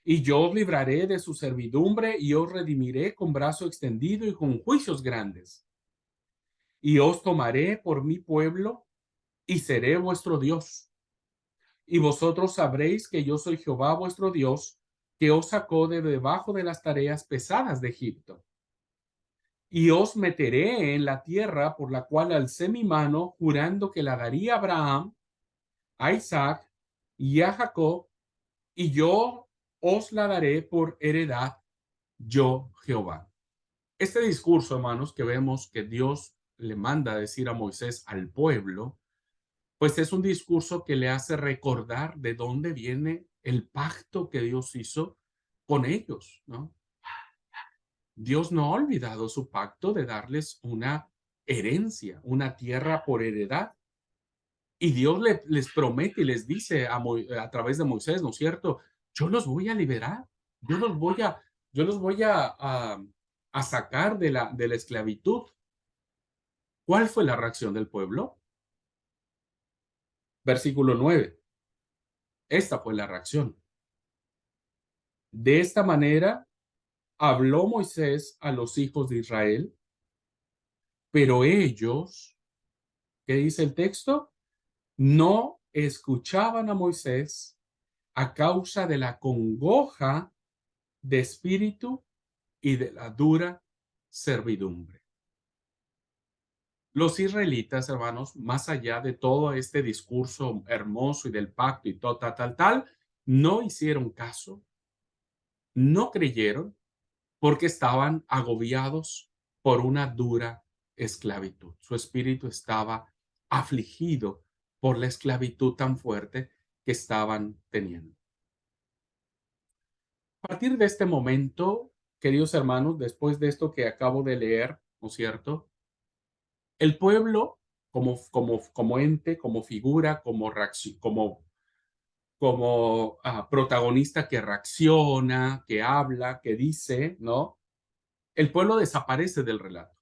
y yo os libraré de su servidumbre, y os redimiré con brazo extendido y con juicios grandes. Y os tomaré por mi pueblo, y seré vuestro Dios. Y vosotros sabréis que yo soy Jehová vuestro Dios, que os sacó de debajo de las tareas pesadas de Egipto. Y os meteré en la tierra por la cual alcé mi mano, jurando que la daría a Abraham, a Isaac y a Jacob, y yo os la daré por heredad, yo Jehová. Este discurso, hermanos, que vemos que Dios le manda a decir a Moisés al pueblo, pues es un discurso que le hace recordar de dónde viene el pacto que Dios hizo con ellos, ¿no? Dios no ha olvidado su pacto de darles una herencia, una tierra por heredad. Y Dios les promete y les dice a través de Moisés, ¿no es cierto? Yo los voy a liberar, yo los voy a, yo los voy a sacar de la esclavitud. ¿Cuál fue la reacción del pueblo? Versículo 9. Esta fue la reacción. De esta manera habló Moisés a los hijos de Israel, pero ellos, ¿qué dice el texto? No escuchaban a Moisés a causa de la congoja de espíritu y de la dura servidumbre. Los israelitas, hermanos, más allá de todo este discurso hermoso y del pacto y tal, no hicieron caso, no creyeron, porque estaban agobiados por una dura esclavitud. Su espíritu estaba afligido por la esclavitud tan fuerte que estaban teniendo. A partir de este momento, queridos hermanos, después de esto que acabo de leer, ¿no es cierto? El pueblo como ente, como figura, como protagonista que reacciona, que habla, que dice, ¿no? El pueblo desaparece del relato.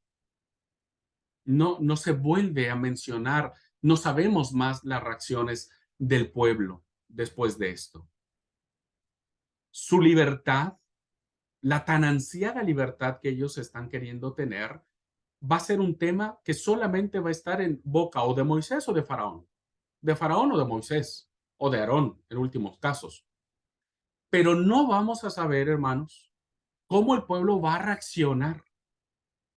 No se vuelve a mencionar, no sabemos más las reacciones del pueblo después de esto. Su libertad, la tan ansiada libertad que ellos están queriendo tener, va a ser un tema que solamente va a estar en boca o de Moisés o de Faraón o de Moisés o de Aarón en últimos casos. Pero no vamos a saber, hermanos, cómo el pueblo va a reaccionar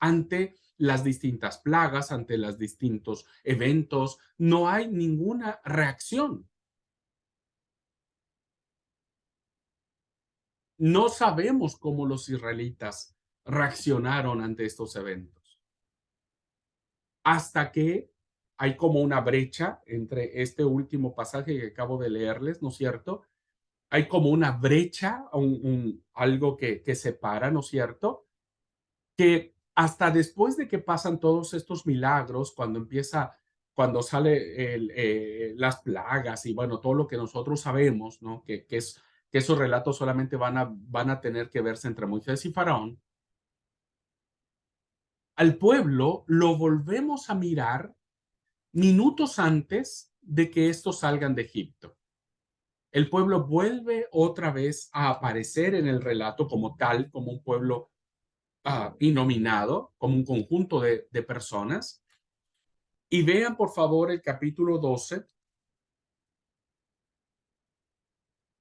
ante las distintas plagas, ante los distintos eventos. No hay ninguna reacción. No sabemos cómo los israelitas reaccionaron ante estos eventos. Hasta que hay como una brecha entre este último pasaje que acabo de leerles, ¿no es cierto? Hay como una brecha, algo que separa, ¿no es cierto? Que hasta después de que pasan todos estos milagros, cuando sale las plagas y bueno, todo lo que nosotros sabemos, ¿no? Que esos relatos solamente van a tener que verse entre Moisés y Faraón, al pueblo lo volvemos a mirar minutos antes de que estos salgan de Egipto. El pueblo vuelve otra vez a aparecer en el relato como tal, como un pueblo inominado, como un conjunto de personas. Y vean, por favor, el capítulo 12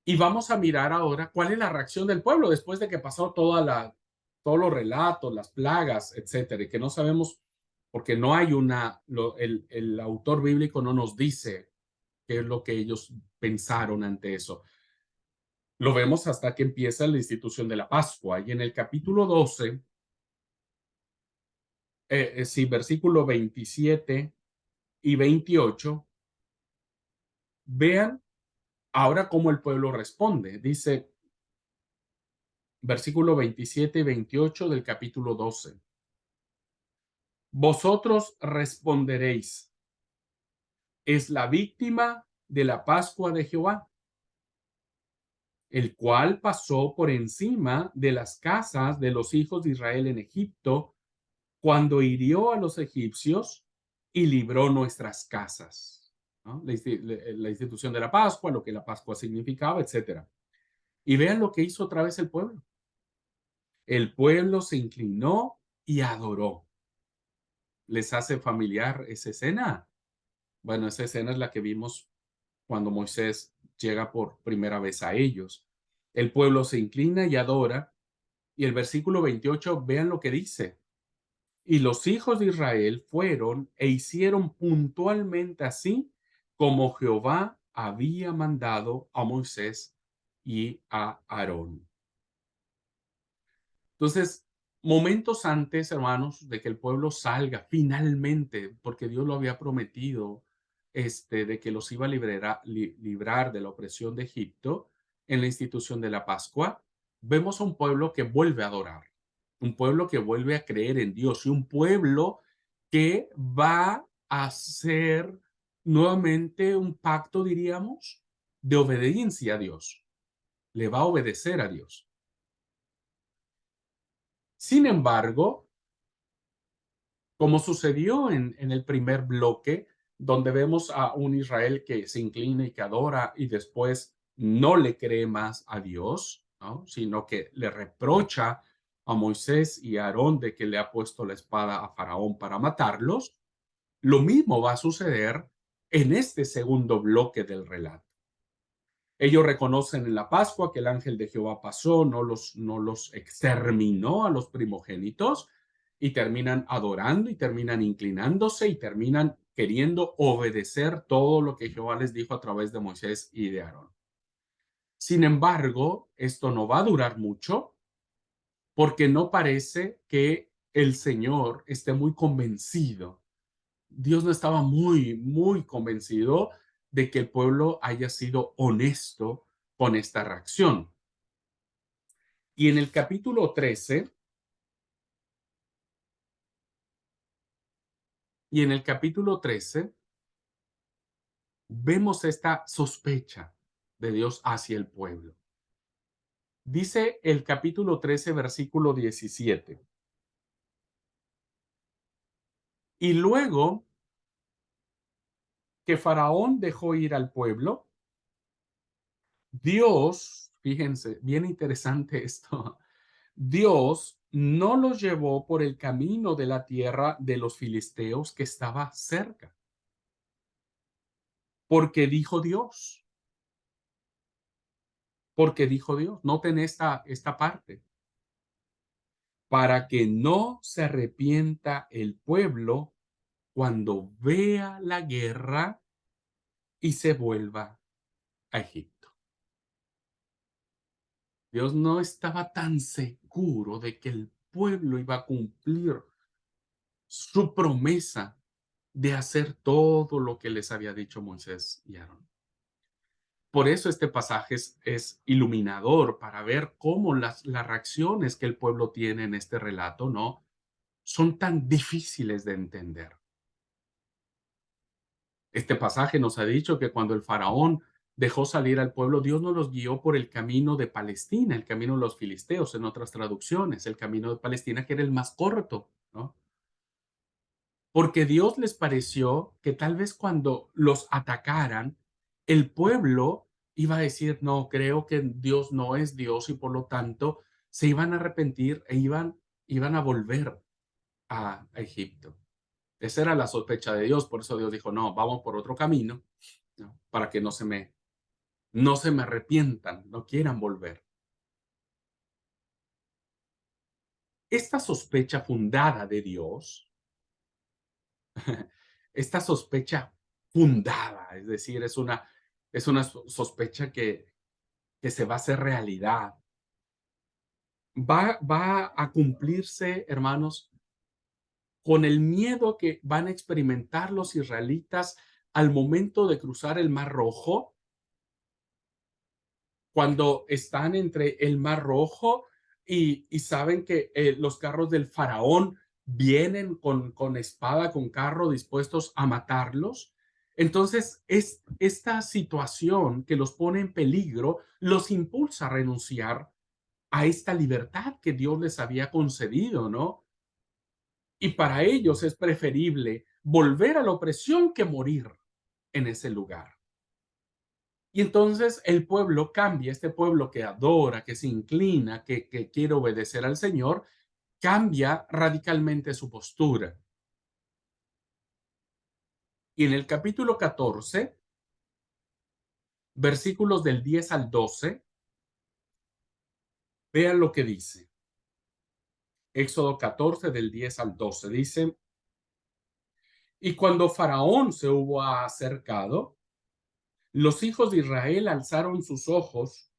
y vamos a mirar ahora cuál es la reacción del pueblo después de que pasó todos los relatos, las plagas, etcétera, y que no sabemos, porque no hay el autor bíblico no nos dice qué es lo que ellos pensaron ante eso. Lo vemos hasta que empieza la institución de la Pascua. Y en el capítulo 12, sí, versículo 27 y 28, vean ahora cómo el pueblo responde. Dice, versículo 27 y 28 del capítulo 12. Vosotros responderéis, es la víctima de la Pascua de Jehová, el cual pasó por encima de las casas de los hijos de Israel en Egipto, cuando hirió a los egipcios y libró nuestras casas. ¿No? La institución de la Pascua, lo que la Pascua significaba, etcétera. Y vean lo que hizo otra vez el pueblo. El pueblo se inclinó y adoró. ¿Les hace familiar esa escena? Bueno, esa escena es la que vimos cuando Moisés llega por primera vez a ellos. El pueblo se inclina y adora. Y el versículo 28, vean lo que dice. Y los hijos de Israel fueron e hicieron puntualmente así como Jehová había mandado a Moisés y a Aarón. Entonces, momentos antes, hermanos, de que el pueblo salga finalmente, porque Dios lo había prometido, de que los iba a librar de la opresión de Egipto en la institución de la Pascua, vemos a un pueblo que vuelve a adorar, un pueblo que vuelve a creer en Dios y un pueblo que va a hacer nuevamente un pacto, diríamos, de obediencia a Dios. Le va a obedecer a Dios. Sin embargo, como sucedió en el primer bloque, donde vemos a un Israel que se inclina y que adora y después no le cree más a Dios, ¿no? Sino que le reprocha a Moisés y a Aarón de que le ha puesto la espada a Faraón para matarlos, lo mismo va a suceder en este segundo bloque del relato. Ellos reconocen en la Pascua que el ángel de Jehová pasó, no los exterminó a los primogénitos y terminan adorando y terminan inclinándose y terminan queriendo obedecer todo lo que Jehová les dijo a través de Moisés y de Aarón. Sin embargo, esto no va a durar mucho porque no parece que el Señor esté muy convencido. Dios no estaba muy convencido de que el pueblo haya sido honesto con esta reacción. Y en el capítulo 13 Y en el capítulo 13 vemos esta sospecha de Dios hacia el pueblo. Dice el capítulo 13, versículo 17. Y luego que Faraón dejó ir al pueblo, Dios, fíjense, bien interesante esto, Dios no los llevó por el camino de la tierra de los filisteos que estaba cerca, porque dijo Dios, noten esta parte, para que no se arrepienta el pueblo cuando vea la guerra y se vuelva a Egipto. Dios no estaba tan seguro de que el pueblo iba a cumplir su promesa de hacer todo lo que les había dicho Moisés y Aarón. Por eso este pasaje es iluminador para ver cómo las reacciones que el pueblo tiene en este relato, ¿no? Son tan difíciles de entender. Este pasaje nos ha dicho que cuando el faraón dejó salir al pueblo, Dios no los guió por el camino de Palestina, el camino de los filisteos, en otras traducciones, el camino de Palestina que era el más corto, ¿no? Porque Dios les pareció que tal vez cuando los atacaran, el pueblo iba a decir, no, creo que Dios no es Dios y por lo tanto se iban a arrepentir e iban a volver a Egipto. Esa era la sospecha de Dios, por eso Dios dijo, no, vamos por otro camino, ¿no? Para que no se me arrepientan, no quieran volver. Esta sospecha fundada de Dios, esta sospecha fundada, es decir, es una sospecha que se va a hacer realidad, va a cumplirse, hermanos, con el miedo que van a experimentar los israelitas al momento de cruzar el Mar Rojo, cuando están entre el Mar Rojo y saben que los carros del faraón vienen con espada, con carro, dispuestos a matarlos. Entonces, esta situación que los pone en peligro los impulsa a renunciar a esta libertad que Dios les había concedido, ¿no? Y para ellos es preferible volver a la opresión que morir en ese lugar. Y entonces el pueblo cambia, este pueblo que adora, que se inclina, que quiere obedecer al Señor, cambia radicalmente su postura. Y en el capítulo 14, versículos del 10 al 12, vean lo que dice. Éxodo 14 del 10 al 12 dice, y cuando Faraón se hubo acercado, los hijos de Israel alzaron sus ojos,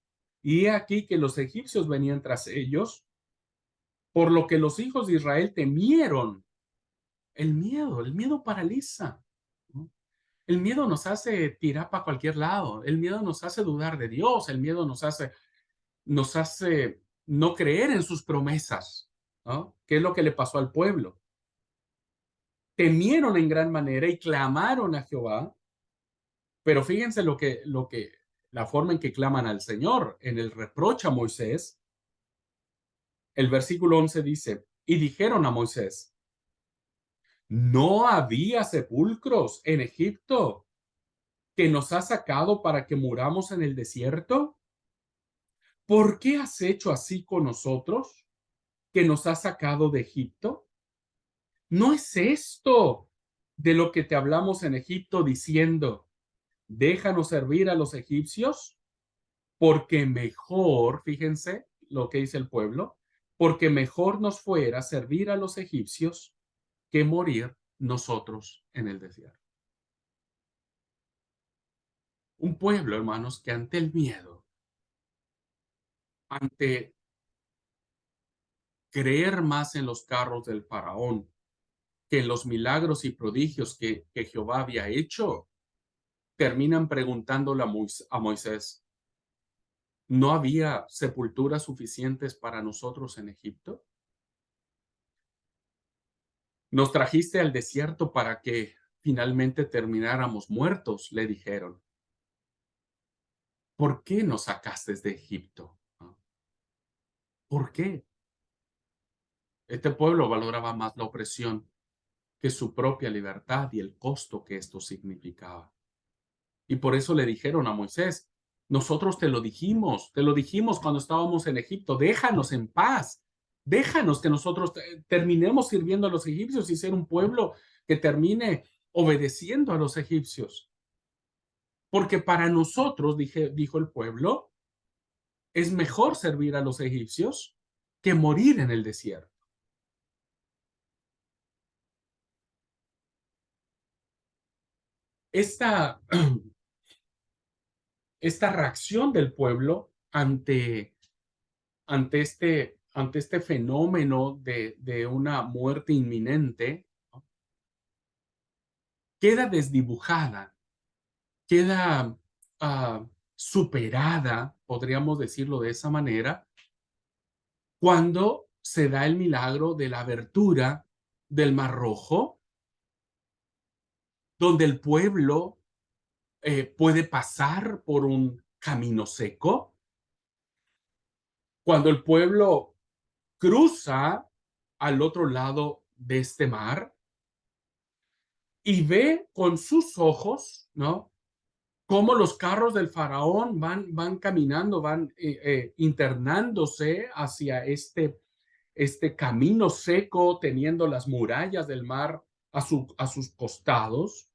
y he aquí que los egipcios venían tras ellos, por lo que los hijos de Israel temieron. El miedo paraliza, ¿no? El miedo nos hace tirar para cualquier lado, el miedo nos hace dudar de Dios, el miedo nos hace no creer en sus promesas, ¿no? ¿Qué es lo que le pasó al pueblo? Temieron en gran manera y clamaron a Jehová, pero fíjense la forma en que claman al Señor, en el reproche a Moisés. El versículo 11 dice, y dijeron a Moisés, ¿no había sepulcros en Egipto que nos ha sacado para que muramos en el desierto? ¿Por qué has hecho así con nosotros, que nos has sacado de Egipto? ¿No es esto de lo que te hablamos en Egipto diciendo, déjanos servir a los egipcios? Porque mejor, fíjense lo que dice el pueblo, porque mejor nos fuera servir a los egipcios que morir nosotros en el desierto. Un pueblo, hermanos, que ante el miedo, ante creer más en los carros del faraón que en los milagros y prodigios que Jehová había hecho, terminan preguntándole a Moisés, ¿no había sepulturas suficientes para nosotros en Egipto? Nos trajiste al desierto para que finalmente termináramos muertos, le dijeron. ¿Por qué nos sacaste de Egipto? ¿No? ¿Por qué? Este pueblo valoraba más la opresión que su propia libertad y el costo que esto significaba. Y por eso le dijeron a Moisés, nosotros te lo dijimos cuando estábamos en Egipto, déjanos en paz, déjanos que nosotros terminemos sirviendo a los egipcios y ser un pueblo que termine obedeciendo a los egipcios. Porque para nosotros, dijo el pueblo, es mejor servir a los egipcios que morir en el desierto. Esta, esta reacción del pueblo ante este fenómeno de una muerte inminente, ¿no? Queda desdibujada, queda superada, podríamos decirlo de esa manera, cuando se da el milagro de la abertura del Mar Rojo, donde el pueblo puede pasar por un camino seco, cuando el pueblo cruza al otro lado de este mar y ve con sus ojos, ¿no? Cómo los carros del faraón van caminando, van internándose hacia este camino seco, teniendo las murallas del mar a sus costados.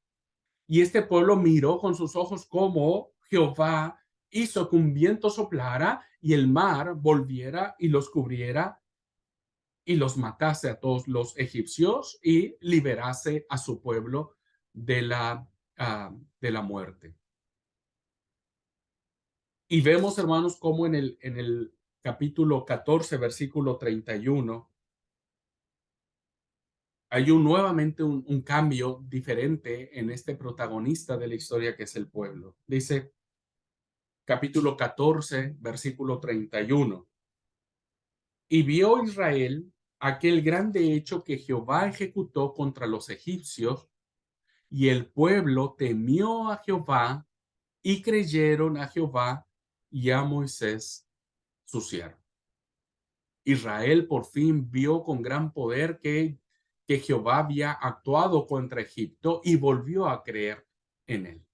Y este pueblo miró con sus ojos cómo Jehová hizo que un viento soplara y el mar volviera y los cubriera y los matase a todos los egipcios y liberase a su pueblo de de la muerte. Y vemos, hermanos, cómo en el capítulo 14, versículo 31, hay nuevamente un cambio diferente en este protagonista de la historia que es el pueblo. Dice capítulo 14, versículo 31. Y vio Israel aquel grande hecho que Jehová ejecutó contra los egipcios, y el pueblo temió a Jehová y creyeron a Jehová y a Moisés, su siervo. Israel por fin vio con gran poder que Jehová había actuado contra Egipto y volvió a creer en él.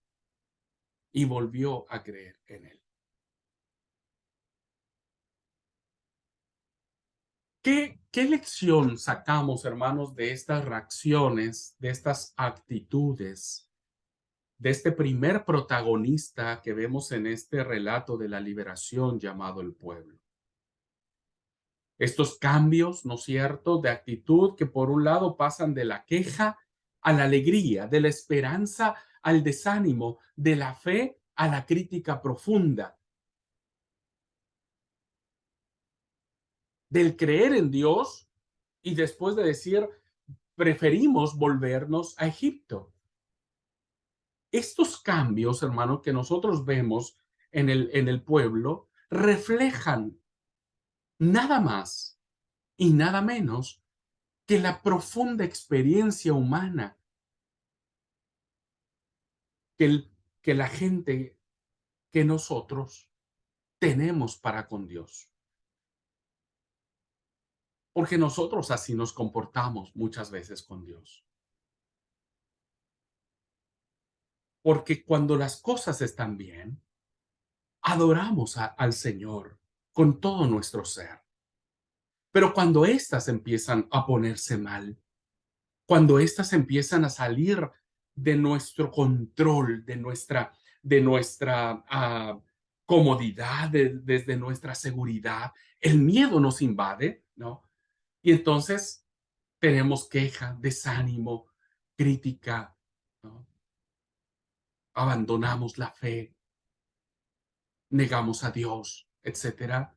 Y volvió a creer en él. ¿Qué lección sacamos, hermanos, de estas reacciones, de estas actitudes, de este primer protagonista que vemos en este relato de la liberación llamado el pueblo? Estos cambios, ¿no es cierto?, de actitud que por un lado pasan de la queja a la alegría, de la esperanza al desánimo, de la fe a la crítica profunda, del creer en Dios y después de decir, preferimos volvernos a Egipto. Estos cambios, hermano, que nosotros vemos en el pueblo, reflejan nada más y nada menos que la profunda experiencia humana que, que la gente, que nosotros tenemos para con Dios. Porque nosotros así nos comportamos muchas veces con Dios. Porque cuando las cosas están bien, adoramos al Señor con todo nuestro ser. Pero cuando éstas empiezan a ponerse mal, cuando éstas empiezan a salir de nuestro control, de nuestra comodidad, desde nuestra seguridad, el miedo nos invade, ¿no? Y entonces tenemos queja, desánimo, crítica, ¿no? Abandonamos la fe, negamos a Dios, etcétera,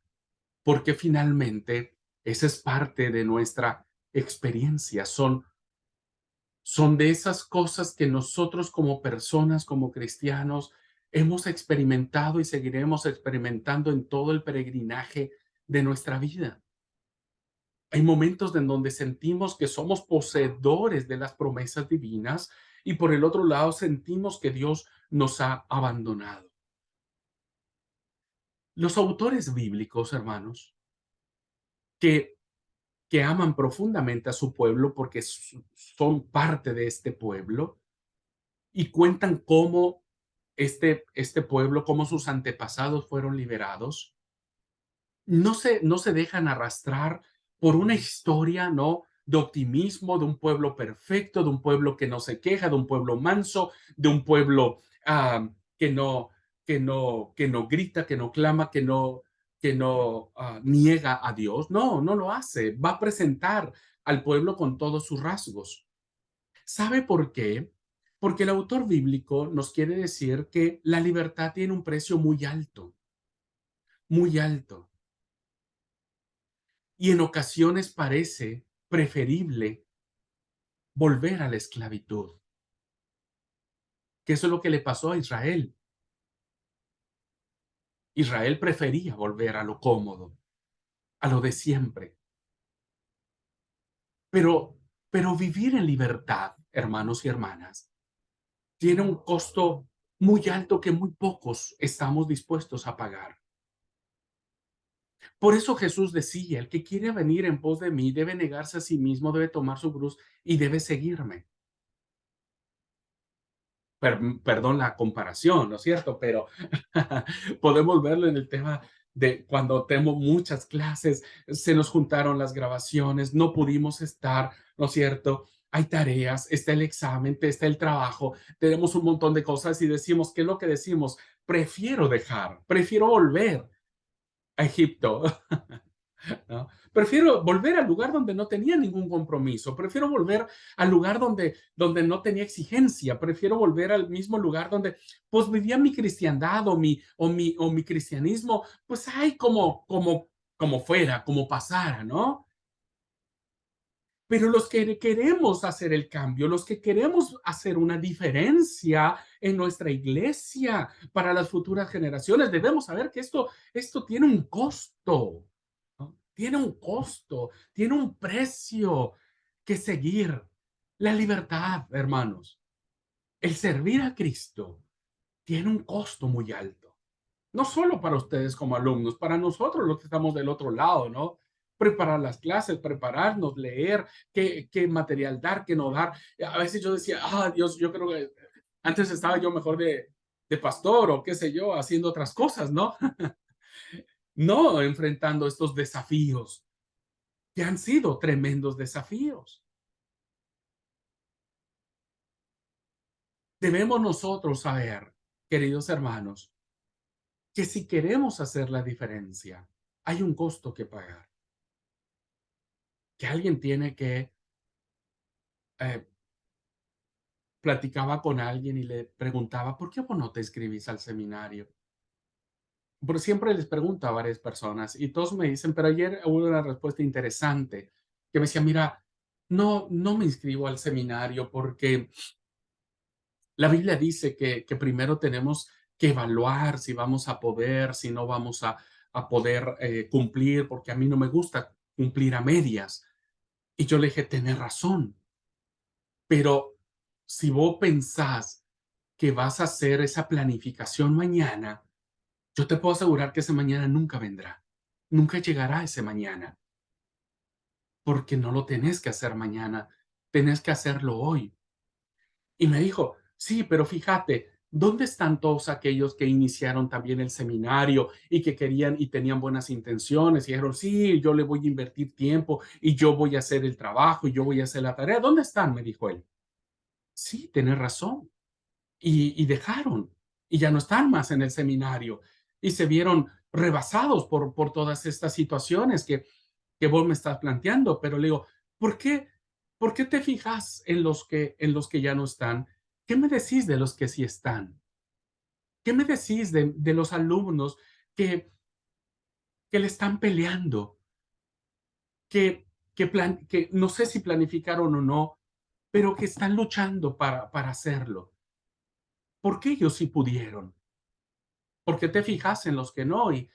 porque finalmente esa es parte de nuestra experiencia, son de esas cosas que nosotros como personas, como cristianos, hemos experimentado y seguiremos experimentando en todo el peregrinaje de nuestra vida. Hay momentos en donde sentimos que somos poseedores de las promesas divinas y por el otro lado sentimos que Dios nos ha abandonado. Los autores bíblicos, hermanos, que, que aman profundamente a su pueblo porque son parte de este pueblo y cuentan cómo este pueblo, cómo sus antepasados fueron liberados, no se dejan arrastrar por una historia, ¿no? De optimismo, de un pueblo perfecto, de un pueblo que no se queja, de un pueblo manso, de un pueblo que no grita, que no clama, que no niega a Dios. No, no lo hace. Va a presentar al pueblo con todos sus rasgos. ¿Sabe por qué? Porque el autor bíblico nos quiere decir que la libertad tiene un precio muy alto, muy alto. Y en ocasiones parece preferible volver a la esclavitud, que eso es lo que le pasó a Israel. Israel prefería volver a lo cómodo, a lo de siempre. Pero, pero vivir en libertad, hermanos y hermanas, tiene un costo muy alto que muy pocos estamos dispuestos a pagar. Por eso Jesús decía, el que quiere venir en pos de mí debe negarse a sí mismo, debe tomar su cruz y debe seguirme. Perdón la comparación, ¿no es cierto? Pero podemos verlo en el tema de cuando tenemos muchas clases, se nos juntaron las grabaciones, no pudimos estar, ¿no es cierto? Hay tareas, está el examen, está el trabajo, tenemos un montón de cosas y decimos, ¿qué es lo que decimos? Prefiero dejar, prefiero volver a Egipto. ¿No? Prefiero volver al lugar donde no tenía ningún compromiso, prefiero volver al lugar donde no tenía exigencia, prefiero volver al mismo lugar donde pues vivía mi cristiandad o mi cristianismo, pues hay como fuera, como pasara, ¿no? Pero los que queremos hacer el cambio, los que queremos hacer una diferencia en nuestra iglesia para las futuras generaciones, debemos saber que esto tiene un costo, ¿no? Tiene un costo, tiene un precio que seguir. La libertad, hermanos, el servir a Cristo tiene un costo muy alto. No solo para ustedes como alumnos, para nosotros los que estamos del otro lado, ¿no? Preparar las clases, prepararnos, leer, qué material dar, qué no dar. A veces yo decía, Dios, yo creo que antes estaba yo mejor de pastor o qué sé yo, haciendo otras cosas, ¿no? No enfrentando estos desafíos que han sido tremendos desafíos. Debemos nosotros saber, queridos hermanos, que si queremos hacer la diferencia, hay un costo que pagar, que alguien tiene que eh, platicaba con alguien y le preguntaba, ¿por qué vos no te escribís al seminario? Porque siempre les pregunto a varias personas y todos me dicen, pero ayer hubo una respuesta interesante que me decía, mira, no me inscribo al seminario porque la Biblia dice que primero tenemos que evaluar si vamos a poder, si no vamos a poder cumplir, porque a mí no me gusta cumplir a medias. Y yo le dije, tenés razón, pero si vos pensás que vas a hacer esa planificación mañana, yo te puedo asegurar que ese mañana nunca vendrá. Nunca llegará ese mañana, porque no lo tenés que hacer mañana, tenés que hacerlo hoy. Y me dijo, sí, pero fíjate, ¿dónde están todos aquellos que iniciaron también el seminario y que querían y tenían buenas intenciones y dijeron, sí, yo le voy a invertir tiempo y yo voy a hacer el trabajo y yo voy a hacer la tarea? ¿Dónde están? Me dijo él. Sí, tenés razón. Y dejaron, y ya no están más en el seminario, y se vieron rebasados por todas estas situaciones que vos me estás planteando, pero le digo, ¿por qué, ¿por qué te fijas en los que ya no están? ¿Qué me decís de los que sí están? ¿Qué me decís de los alumnos que, que le están peleando, que no sé si planificaron o no, pero que están luchando para hacerlo? ¿Por qué ellos sí pudieron? ¿Por qué te fijas en los que no? Y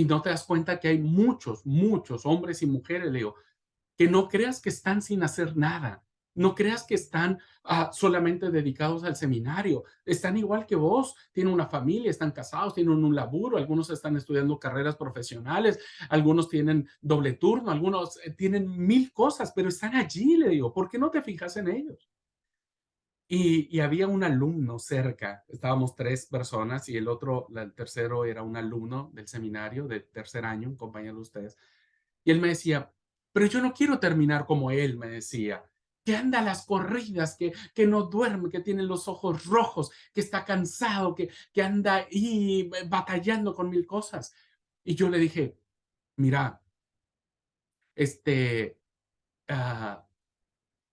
no te das cuenta que hay muchos, muchos hombres y mujeres, Leo, que no creas que están sin hacer nada. No creas que están solamente dedicados al seminario. Están igual que vos. Tienen una familia, están casados, tienen un laburo. Algunos están estudiando carreras profesionales. Algunos tienen doble turno. Algunos tienen mil cosas, pero están allí, le digo. ¿Por qué no te fijas en ellos? Y había un alumno cerca. Estábamos tres personas y el tercero era un alumno del seminario de tercer año, un compañero de ustedes. Y él me decía, pero yo no quiero terminar como él, me decía, que anda a las corridas, que no duerme, que tiene los ojos rojos, que está cansado, que anda ahí batallando con mil cosas. Y yo le dije, mira, este, ah,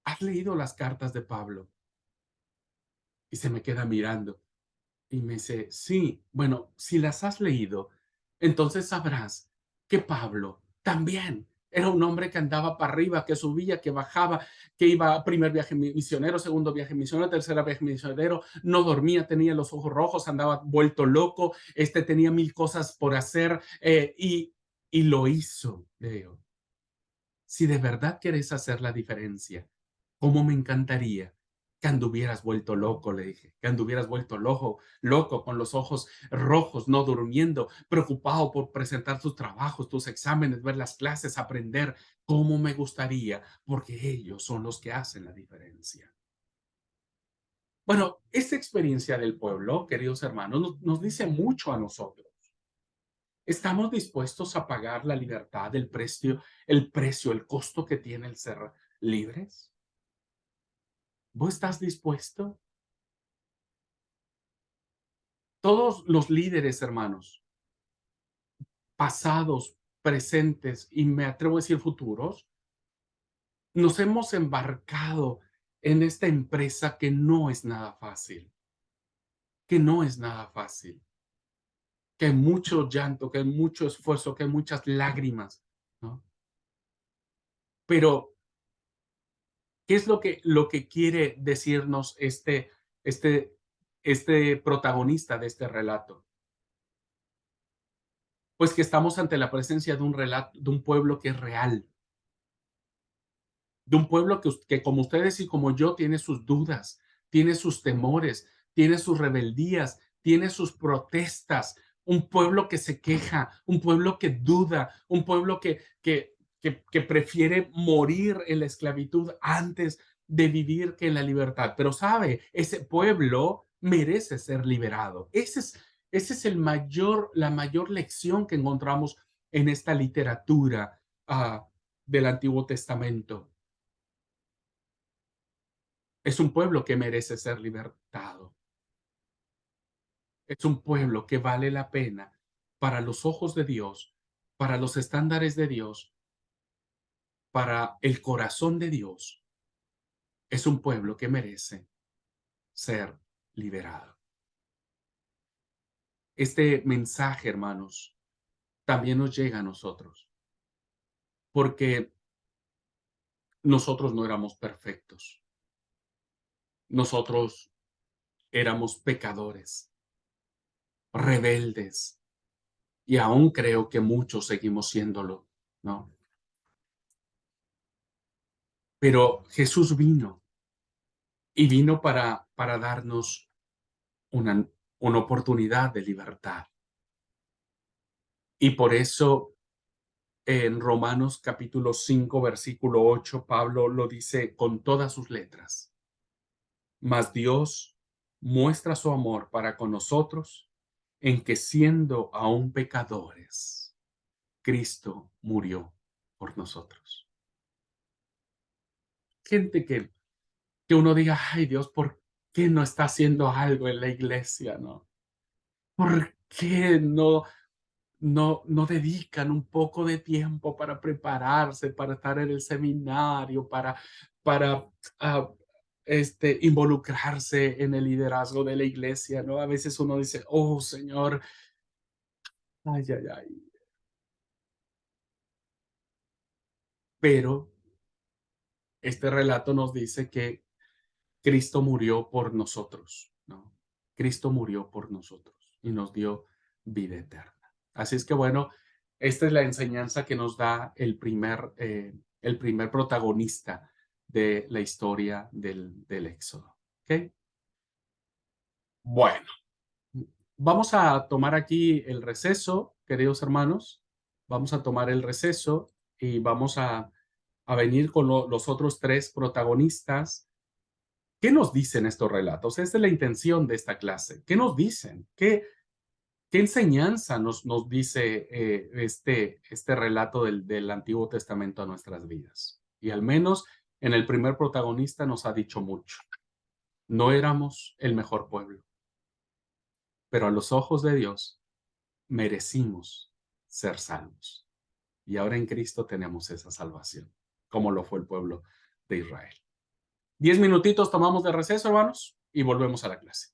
¿has leído las cartas de Pablo? Y se me queda mirando. Y me dice, sí, bueno, si las has leído, entonces sabrás que Pablo también era un hombre que andaba para arriba, que subía, que bajaba, que iba a primer viaje misionero, segundo viaje misionero, tercer viaje misionero, no dormía, tenía los ojos rojos, andaba vuelto loco, tenía mil cosas por hacer y lo hizo, le digo. Si de verdad querés hacer la diferencia, ¿cómo me encantaría que anduvieras vuelto loco? Le dije, que anduvieras vuelto loco, con los ojos rojos, no durmiendo, preocupado por presentar tus trabajos, tus exámenes, ver las clases, aprender. ¿Cómo me gustaría? Porque ellos son los que hacen la diferencia. Bueno, esta experiencia del pueblo, queridos hermanos, nos dice mucho a nosotros. ¿Estamos dispuestos a pagar la libertad, el costo que tiene el ser libres? ¿Vos estás dispuesto? Todos los líderes, hermanos, pasados, presentes y me atrevo a decir futuros, nos hemos embarcado en esta empresa que no es nada fácil, que no es nada fácil, que hay mucho llanto, que hay mucho esfuerzo, que hay muchas lágrimas, ¿no? Pero ¿qué es lo que quiere decirnos este, este protagonista de este relato? Pues que estamos ante la presencia de un relato, de un pueblo que es real, de un pueblo que como ustedes y como yo tiene sus dudas, tiene sus temores, tiene sus rebeldías, tiene sus protestas, un pueblo que se queja, un pueblo que duda, un pueblo que prefiere morir en la esclavitud antes de vivir que en la libertad. Pero sabe, ese pueblo merece ser liberado. Ese es la mayor lección que encontramos en esta literatura del Antiguo Testamento. Es un pueblo que merece ser libertado. Es un pueblo que vale la pena para los ojos de Dios, para los estándares de Dios, para el corazón de Dios. Es un pueblo que merece ser liberado. Este mensaje, hermanos, también nos llega a nosotros, porque nosotros no éramos perfectos. Nosotros éramos pecadores, rebeldes, y aún creo que muchos seguimos siéndolo, ¿no? Pero Jesús vino y vino para darnos una, una oportunidad de libertad. Y por eso en Romanos capítulo 5 versículo 8 Pablo lo dice con todas sus letras. Mas Dios muestra su amor para con nosotros en que siendo aún pecadores, Cristo murió por nosotros. Gente que uno diga, ay Dios, ¿por qué no está haciendo algo en la iglesia, no? ¿Por qué no dedican un poco de tiempo para prepararse, para estar en el seminario, para ah, involucrarse en el liderazgo de la iglesia, ¿no? A veces uno dice, oh Señor, ay, ay, ay. Pero este relato nos dice que Cristo murió por nosotros, ¿no? Cristo murió por nosotros y nos dio vida eterna. Así es que bueno, esta es la enseñanza que nos da el primer protagonista de la historia del Éxodo. ¿Ok? Bueno, vamos a tomar aquí el receso, queridos hermanos. Vamos a tomar el receso y vamos a venir con los otros tres protagonistas. ¿Qué nos dicen estos relatos? Esta es la intención de esta clase. ¿Qué nos dicen? ¿Qué enseñanza nos dice este relato del Antiguo Testamento a nuestras vidas? Y al menos en el primer protagonista nos ha dicho mucho. No éramos el mejor pueblo, pero a los ojos de Dios merecimos ser salvos. Y ahora en Cristo tenemos esa salvación, como lo fue el pueblo de Israel. 10 minutitos tomamos de receso, hermanos, y volvemos a la clase.